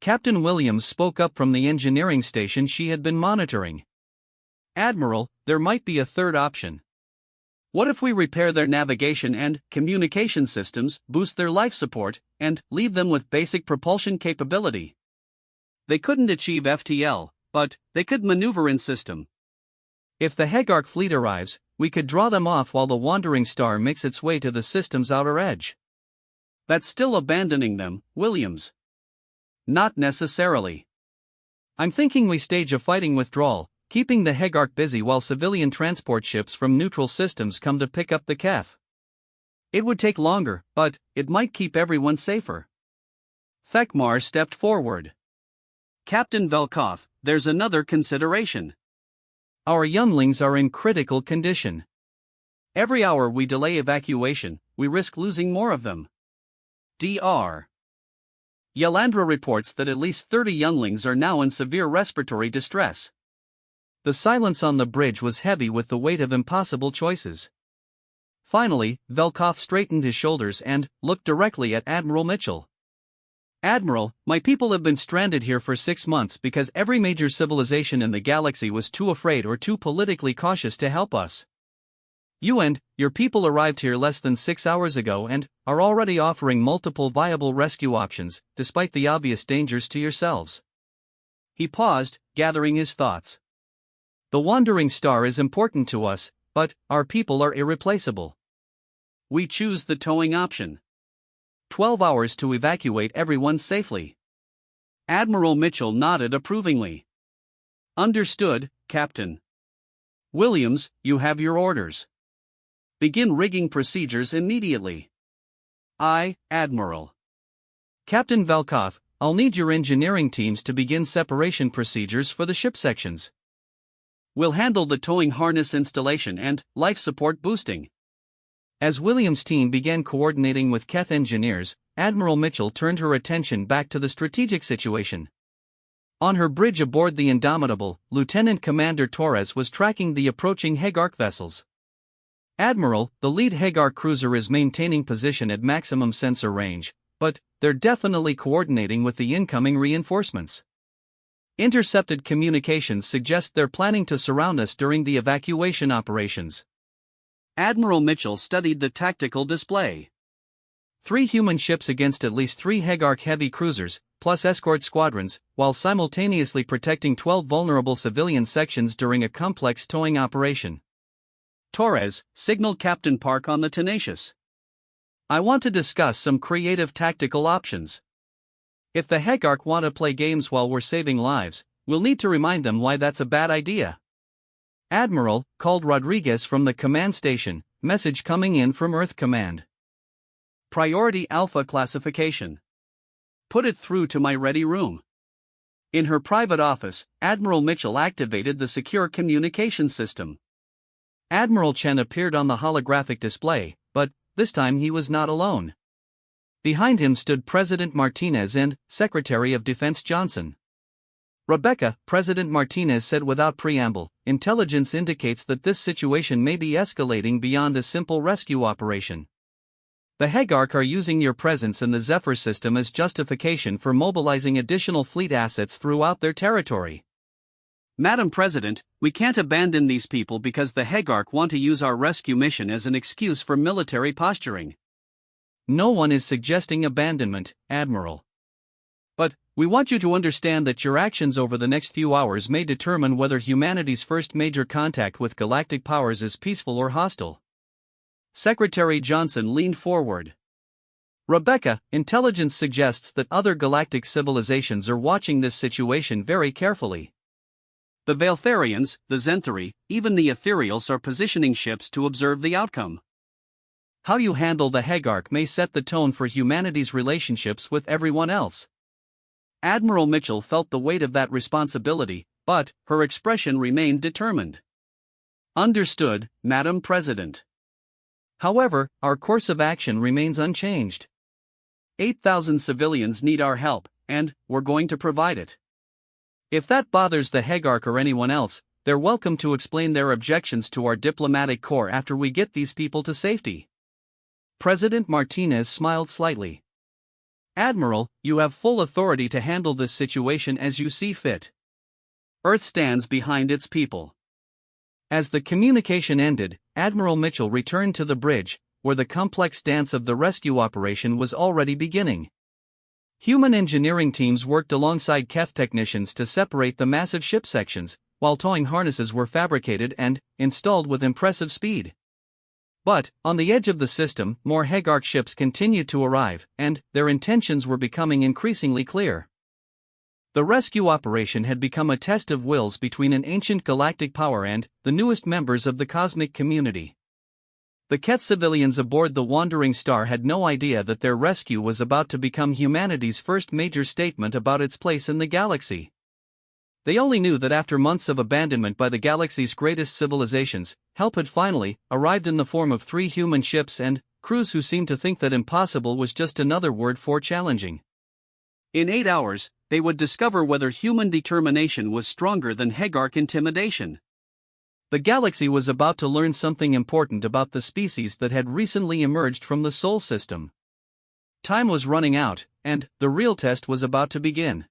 Captain Williams spoke up from the engineering station she had been monitoring. Admiral, there might be a third option. What if we repair their navigation and communication systems, boost their life support, and leave them with basic propulsion capability? They couldn't achieve FTL, but they could maneuver in system. If the Hegarc fleet arrives, we could draw them off while the Wandering Star makes its way to the system's outer edge. That's still abandoning them, Williams. Not necessarily. I'm thinking we stage a fighting withdrawal, keeping the Hegarc busy while civilian transport ships from neutral systems come to pick up the Kef. It would take longer, but it might keep everyone safer. Thekmar stepped forward. Captain Velkov, there's another consideration. Our younglings are in critical condition. Every hour we delay evacuation, we risk losing more of them. Dr. Yelandra reports that at least 30 younglings are now in severe respiratory distress. The silence on the bridge was heavy with the weight of impossible choices. Finally, Velkov straightened his shoulders and looked directly at Admiral Mitchell. Admiral, my people have been stranded here for 6 months because every major civilization in the galaxy was too afraid or too politically cautious to help us. You and your people arrived here less than 6 hours ago and are already offering multiple viable rescue options, despite the obvious dangers to yourselves. He paused, gathering his thoughts. The Wandering Star is important to us, but our people are irreplaceable. We choose the towing option. 12 hours to evacuate everyone safely. Admiral Mitchell nodded approvingly. Understood, Captain. Williams, you have your orders. Begin rigging procedures immediately. Aye, Admiral. Captain Velkov, I'll need your engineering teams to begin separation procedures for the ship sections. We'll handle the towing harness installation and life support boosting. As Williams' team began coordinating with Keth engineers, Admiral Mitchell turned her attention back to the strategic situation. On her bridge aboard the Indomitable, Lieutenant Commander Torres was tracking the approaching Hegarc vessels. "Admiral, the lead Hegarc cruiser is maintaining position at maximum sensor range, but they're definitely coordinating with the incoming reinforcements. Intercepted communications suggest they're planning to surround us during the evacuation operations." Admiral Mitchell studied the tactical display. 3 human ships against at least 3 Hegarc heavy cruisers, plus escort squadrons, while simultaneously protecting 12 vulnerable civilian sections during a complex towing operation. Torres signaled Captain Park on the Tenacious. "I want to discuss some creative tactical options. If the Hegarc want to play games while we're saving lives, we'll need to remind them why that's a bad idea." "Admiral," called Rodriguez from the command station, message coming in from Earth Command. "Priority Alpha classification. Put it through to my ready room." In her private office, Admiral Mitchell activated the secure communication system. Admiral Chen appeared on the holographic display, but this time he was not alone. Behind him stood President Martinez and Secretary of Defense Johnson. "Rebecca," President Martinez said without preamble, "intelligence indicates that this situation may be escalating beyond a simple rescue operation. The Hegarc are using your presence in the Zephyr system as justification for mobilizing additional fleet assets throughout their territory." "Madam President, we can't abandon these people because the Hegarc want to use our rescue mission as an excuse for military posturing." "No one is suggesting abandonment, Admiral. But we want you to understand that your actions over the next few hours may determine whether humanity's first major contact with galactic powers is peaceful or hostile." Secretary Johnson leaned forward. "Rebecca, intelligence suggests that other galactic civilizations are watching this situation very carefully. The Valtharians, the Zenthari, even the Ethereals are positioning ships to observe the outcome. How you handle the Hegarc may set the tone for humanity's relationships with everyone else." Admiral Mitchell felt the weight of that responsibility, but her expression remained determined. "Understood, Madam President. However, our course of action remains unchanged. 8,000 civilians need our help, and we're going to provide it. If that bothers the Hegarc or anyone else, they're welcome to explain their objections to our diplomatic corps after we get these people to safety." President Martinez smiled slightly. "Admiral, you have full authority to handle this situation as you see fit. Earth stands behind its people." As the communication ended, Admiral Mitchell returned to the bridge, where the complex dance of the rescue operation was already beginning. Human engineering teams worked alongside Keth technicians to separate the massive ship sections, while towing harnesses were fabricated and installed with impressive speed. But, on the edge of the system, more Hegarc ships continued to arrive, and their intentions were becoming increasingly clear. The rescue operation had become a test of wills between an ancient galactic power and the newest members of the cosmic community. The Keth civilians aboard the Wandering Star had no idea that their rescue was about to become humanity's first major statement about its place in the galaxy. They only knew that after months of abandonment by the galaxy's greatest civilizations, help had finally arrived in the form of 3 human ships and crews who seemed to think that impossible was just another word for challenging. In 8 hours, they would discover whether human determination was stronger than Hegarc intimidation. The galaxy was about to learn something important about the species that had recently emerged from the Sol system. Time was running out, and the real test was about to begin.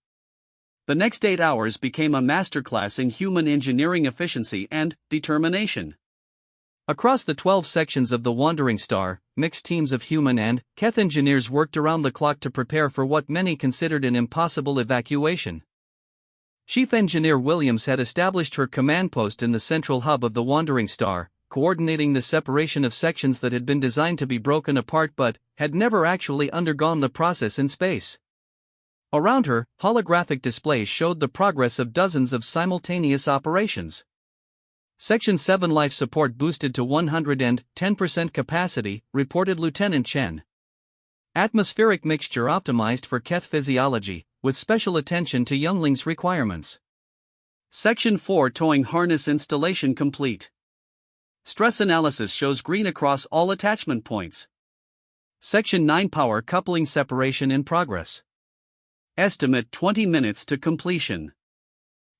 The next 8 hours became a masterclass in human engineering efficiency and determination. Across the 12 sections of the Wandering Star, mixed teams of human and Keth engineers worked around the clock to prepare for what many considered an impossible evacuation. Chief Engineer Williams had established her command post in the central hub of the Wandering Star, coordinating the separation of sections that had been designed to be broken apart but had never actually undergone the process in space. Around her, holographic displays showed the progress of dozens of simultaneous operations. Section 7 life support boosted to 110% capacity, reported Lieutenant Chen. Atmospheric mixture optimized for Keth physiology, with special attention to younglings' requirements. Section 4 Towing Harness Installation Complete. Stress analysis shows green across all attachment points. Section 9 Power coupling separation in progress. Estimate 20 minutes to completion.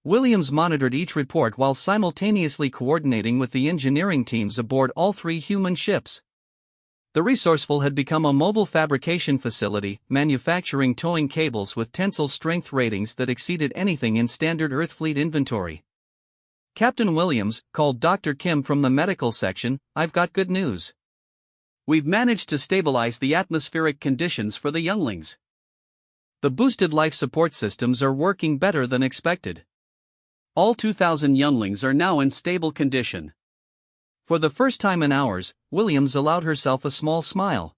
Williams monitored each report while simultaneously coordinating with the engineering teams aboard all 3 human ships. The Resourceful had become a mobile fabrication facility, manufacturing towing cables with tensile strength ratings that exceeded anything in standard Earth fleet inventory. Captain Williams called Dr. Kim from the medical section. "I've got good news. We've managed to stabilize the atmospheric conditions for the younglings. The boosted life support systems are working better than expected. All 2,000 younglings are now in stable condition." For the first time in hours, Williams allowed herself a small smile.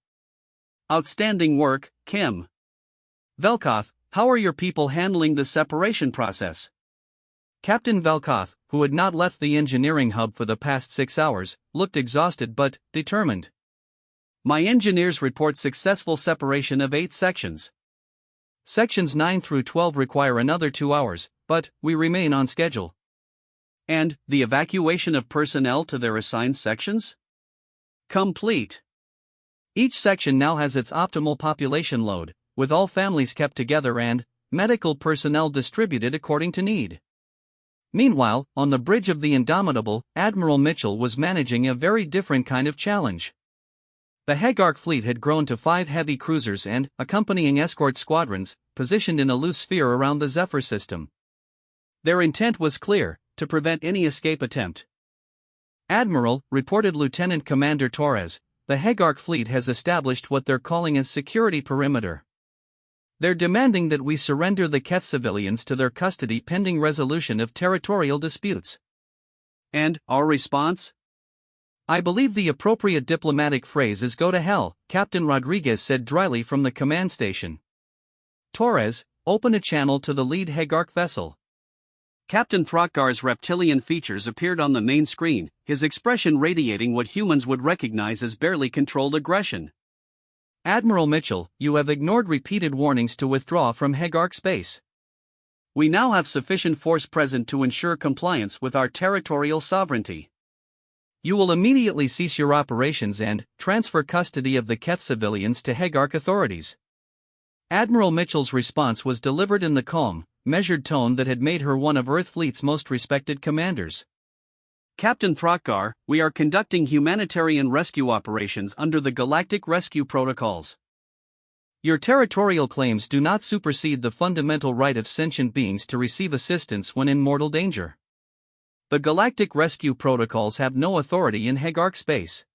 "Outstanding work, Kim. Velkoff, how are your people handling the separation process?" Captain Velkoff, who had not left the engineering hub for the past 6 hours, looked exhausted but determined. "My engineers report successful separation of 8 sections. Sections 9 through 12 require another 2 hours, but we remain on schedule." "And the evacuation of personnel to their assigned sections?" "Complete. Each section now has its optimal population load, with all families kept together and medical personnel distributed according to need." Meanwhile, on the bridge of the Indomitable, Admiral Mitchell was managing a very different kind of challenge. The Hegarc fleet had grown to 5 heavy cruisers and accompanying escort squadrons, positioned in a loose sphere around the Zephyr system. Their intent was clear: to prevent any escape attempt. "Admiral," reported Lieutenant Commander Torres, "the Hegarc fleet has established what they're calling a security perimeter. They're demanding that we surrender the Keth civilians to their custody pending resolution of territorial disputes." "And our response?" "I believe the appropriate diplomatic phrase is 'go to hell,'" Captain Rodriguez said dryly from the command station. "Torres, open a channel to the lead Hegarc vessel." Captain Throckgar's reptilian features appeared on the main screen, his expression radiating what humans would recognize as barely controlled aggression. "Admiral Mitchell, you have ignored repeated warnings to withdraw from Hegarc space. We now have sufficient force present to ensure compliance with our territorial sovereignty. You will immediately cease your operations and transfer custody of the Keth civilians to Hegarc authorities." Admiral Mitchell's response was delivered in the calm, measured tone that had made her one of Earthfleet's most respected commanders. "Captain Throckgar, we are conducting humanitarian rescue operations under the Galactic Rescue Protocols. Your territorial claims do not supersede the fundamental right of sentient beings to receive assistance when in mortal danger. The Galactic Rescue Protocols have no authority in Hegarc space.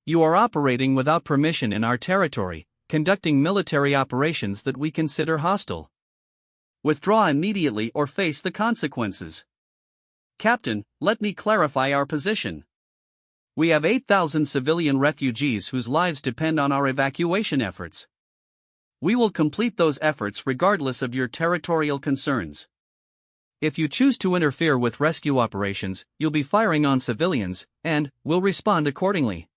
You are operating without permission in our territory, conducting military operations that we consider hostile. Withdraw immediately or face the consequences." "Captain, let me clarify our position. We have 8,000 civilian refugees whose lives depend on our evacuation efforts. We will complete those efforts regardless of your territorial concerns. If you choose to interfere with rescue operations, you'll be firing on civilians, and we'll respond accordingly."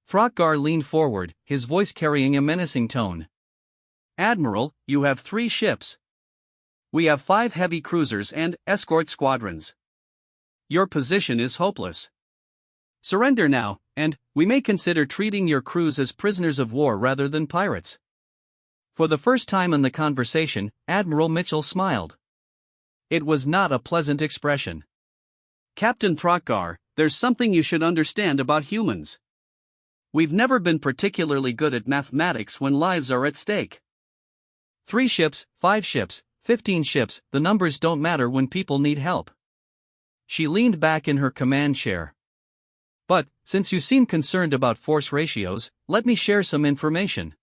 Throckgar leaned forward, his voice carrying a menacing tone. "Admiral, you have 3 ships. We have 5 heavy cruisers and escort squadrons. Your position is hopeless. Surrender now, and we may consider treating your crews as prisoners of war rather than pirates." For the first time in the conversation, Admiral Mitchell smiled. It was not a pleasant expression. "Captain Throckgar, there's something you should understand about humans. We've never been particularly good at mathematics when lives are at stake. 3 ships, 5 ships, 15 ships, the numbers don't matter when people need help." She leaned back in her command chair. "But, since you seem concerned about force ratios, let me share some information.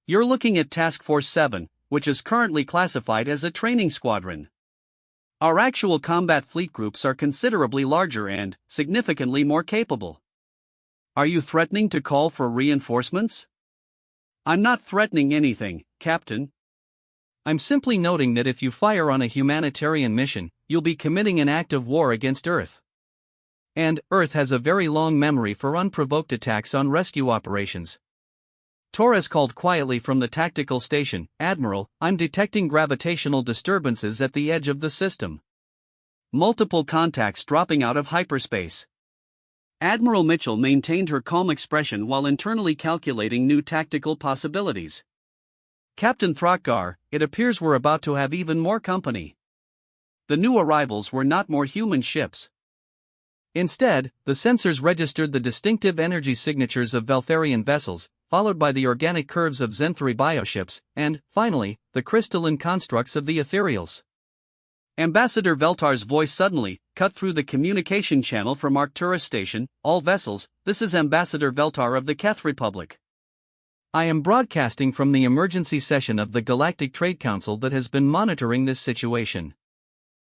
You're looking at Task Force 7, which is currently classified as a training squadron. Our actual combat fleet groups are considerably larger and significantly more capable. Are you threatening to call for reinforcements?" "I'm not threatening anything, Captain. I'm simply noting that if you fire on a humanitarian mission, you'll be committing an act of war against Earth. And Earth has a very long memory for unprovoked attacks on rescue operations." Torres called quietly from the tactical station, "Admiral, I'm detecting gravitational disturbances at the edge of the system. multiple contacts dropping out of hyperspace. Admiral Mitchell maintained her calm expression while internally calculating new tactical possibilities. Captain Throckgar, it appears we're about to have even more company. The new arrivals were not more human ships. Instead, the sensors registered the distinctive energy signatures of Veltharian vessels, followed by the organic curves of Zenthri bioships, and, finally, the crystalline constructs of the ethereals. Ambassador Veltar's voice suddenly cut through the communication channel from Arcturus Station. All vessels, this is Ambassador Veltar of the Keth Republic. I am broadcasting from the emergency session of the Galactic Trade Council that has been monitoring this situation.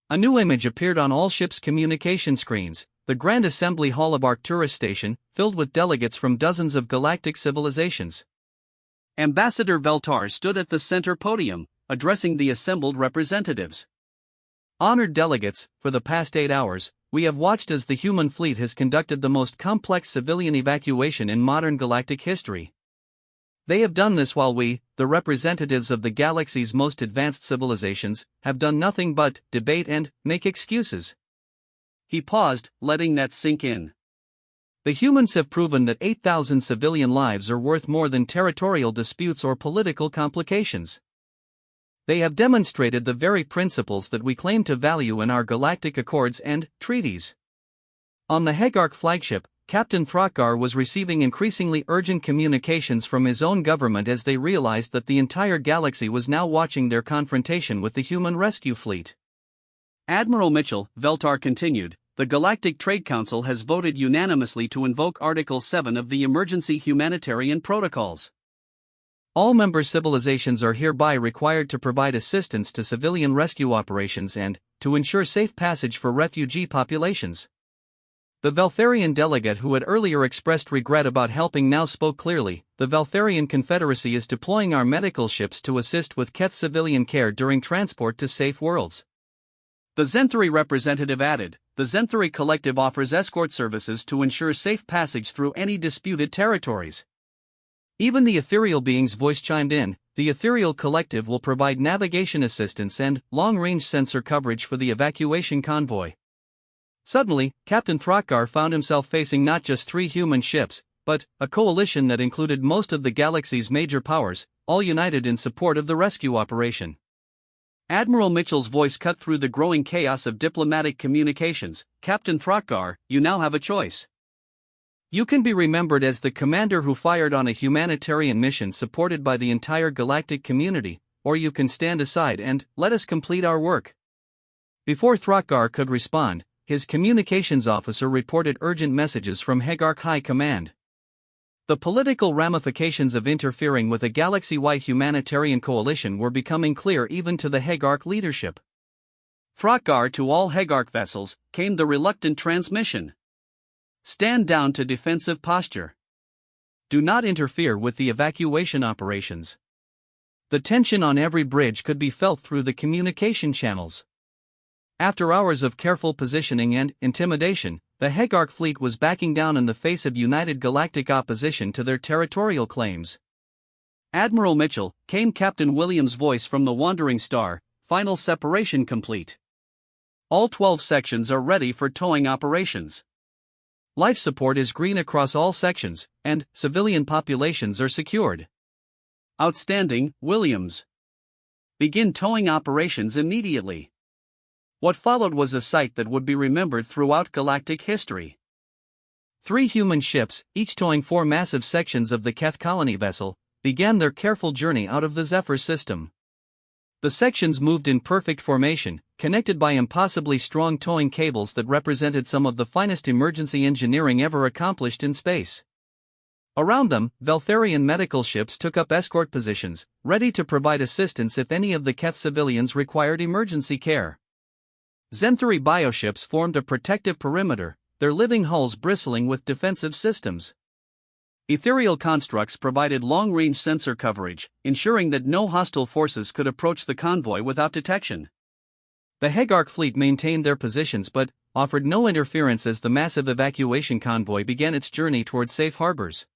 A new image appeared on all ships' communication screens, the Grand Assembly Hall of Arcturus Station, filled with delegates from dozens of galactic civilizations. Ambassador Veltar stood at the center podium, addressing the assembled representatives. Honored delegates, for the past 8 hours, we have watched as the human fleet has conducted the most complex civilian evacuation in modern galactic history. They have done this while we, the representatives of the galaxy's most advanced civilizations, have done nothing but debate and make excuses. He paused, letting that sink in. The humans have proven that 8,000 civilian lives are worth more than territorial disputes or political complications. They have demonstrated the very principles that we claim to value in our galactic accords and treaties. On the Hegark flagship, Captain Throckgar was receiving increasingly urgent communications from his own government as they realized that the entire galaxy was now watching their confrontation with the human rescue fleet. Admiral Mitchell, Veltar continued, the Galactic Trade Council has voted unanimously to invoke Article 7 of the Emergency Humanitarian Protocols. All member civilizations are hereby required to provide assistance to civilian rescue operations and to ensure safe passage for refugee populations. The Veltharian delegate who had earlier expressed regret about helping now spoke clearly. The Veltharian Confederacy is deploying our medical ships to assist with Keth civilian care during transport to safe worlds. The Zenthri representative added, the Zenthri Collective offers escort services to ensure safe passage through any disputed territories. Even the ethereal being's voice chimed in, the Ethereal Collective will provide navigation assistance and long-range sensor coverage for the evacuation convoy. Suddenly, Captain Throckgar found himself facing not just 3 human ships, but a coalition that included most of the galaxy's major powers, all united in support of the rescue operation. Admiral Mitchell's voice cut through the growing chaos of diplomatic communications. Captain Throckgar, you now have a choice. You can be remembered as the commander who fired on a humanitarian mission supported by the entire galactic community, or you can stand aside and let us complete our work. Before Throckgar could respond, his communications officer reported urgent messages from Hegark High Command. The political ramifications of interfering with a galaxy-wide humanitarian coalition were becoming clear even to the Hegark leadership. Throckgar, to all Hegark vessels, came the reluctant transmission. Stand down to defensive posture. Do not interfere with the evacuation operations. The tension on every bridge could be felt through the communication channels. After hours of careful positioning and intimidation, the Hegark fleet was backing down in the face of united galactic opposition to their territorial claims. Admiral Mitchell, came Captain Williams' voice from the Wandering Star, final separation complete. All 12 sections are ready for towing operations. Life support is green across all sections, and civilian populations are secured. Outstanding, Williams. Begin towing operations immediately. What followed was a sight that would be remembered throughout galactic history. 3 human ships, each towing 4 massive sections of the Keth colony vessel, began their careful journey out of the Zephyr system. The sections moved in perfect formation, connected by impossibly strong towing cables that represented some of the finest emergency engineering ever accomplished in space. Around them, Veltharian medical ships took up escort positions, ready to provide assistance if any of the Keth civilians required emergency care. Zenthri bioships formed a protective perimeter, their living hulls bristling with defensive systems. Ethereal constructs provided long-range sensor coverage, ensuring that no hostile forces could approach the convoy without detection. The Hegark fleet maintained their positions but offered no interference as the massive evacuation convoy began its journey toward safe harbors.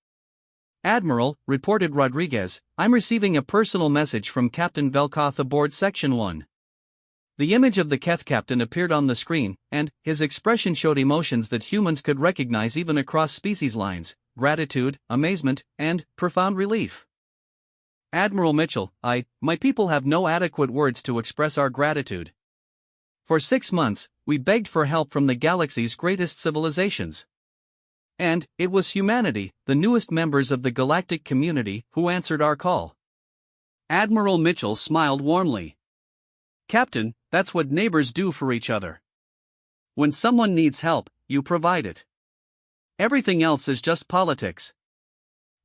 Admiral, reported Rodriguez, I'm receiving a personal message from Captain Velkoth aboard Section 1. The image of the Keth captain appeared on the screen, and his expression showed emotions that humans could recognize even across species lines: gratitude, amazement, and profound relief. Admiral Mitchell, my people have no adequate words to express our gratitude. For 6 months, we begged for help from the galaxy's greatest civilizations. And it was humanity, the newest members of the galactic community, who answered our call. Admiral Mitchell smiled warmly. Captain, that's what neighbors do for each other. When someone needs help, you provide it. Everything else is just politics.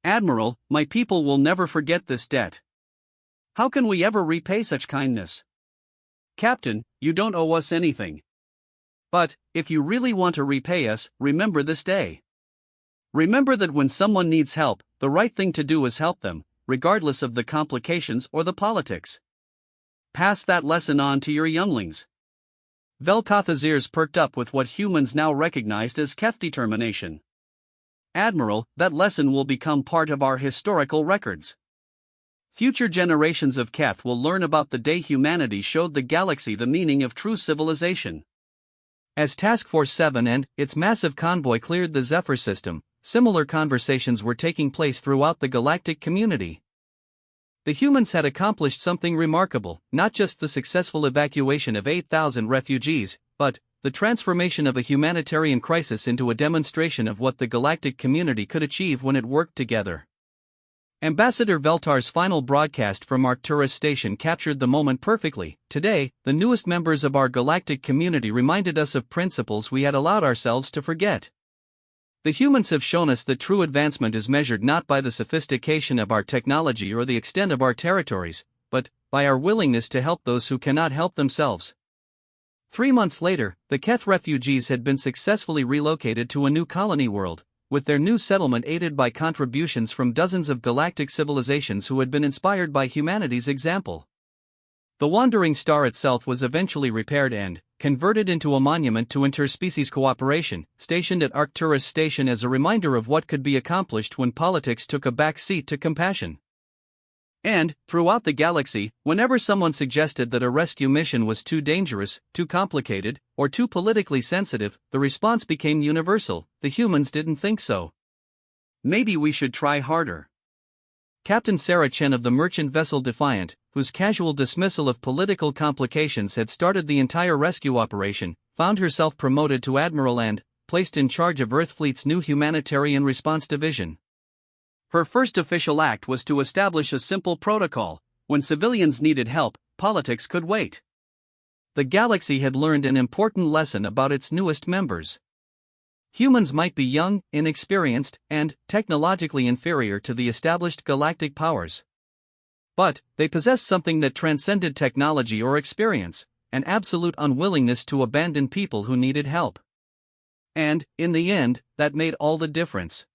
Admiral, my people will never forget this debt. How can we ever repay such kindness? Captain, you don't owe us anything. But, if you really want to repay us, remember this day. Remember that when someone needs help, the right thing to do is help them, regardless of the complications or the politics. Pass that lesson on to your younglings. Velkotha's ears perked up with what humans now recognized as Keth determination. Admiral, that lesson will become part of our historical records. Future generations of Keth will learn about the day humanity showed the galaxy the meaning of true civilization. As Task Force 7 and its massive convoy cleared the Zephyr system, similar conversations were taking place throughout the galactic community. The humans had accomplished something remarkable, not just the successful evacuation of 8,000 refugees, but the transformation of a humanitarian crisis into a demonstration of what the galactic community could achieve when it worked together. Ambassador Veltar's final broadcast from Arcturus Station captured the moment perfectly. Today, the newest members of our galactic community reminded us of principles we had allowed ourselves to forget. The humans have shown us that true advancement is measured not by the sophistication of our technology or the extent of our territories, but by our willingness to help those who cannot help themselves. 3 months later, the Keth refugees had been successfully relocated to a new colony world, with their new settlement aided by contributions from dozens of galactic civilizations who had been inspired by humanity's example. The wandering star itself was eventually repaired and converted into a monument to interspecies cooperation, stationed at Arcturus Station as a reminder of what could be accomplished when politics took a back seat to compassion. And, throughout the galaxy, whenever someone suggested that a rescue mission was too dangerous, too complicated, or too politically sensitive, the response became universal: the humans didn't think so. Maybe we should try harder. Captain Sarah Chen of the merchant vessel Defiant, whose casual dismissal of political complications had started the entire rescue operation, found herself promoted to Admiral and placed in charge of Earthfleet's new Humanitarian Response Division. Her first official act was to establish a simple protocol: when civilians needed help, politics could wait. The galaxy had learned an important lesson about its newest members. Humans might be young, inexperienced, and technologically inferior to the established galactic powers. But they possessed something that transcended technology or experience: an absolute unwillingness to abandon people who needed help. And, in the end, that made all the difference.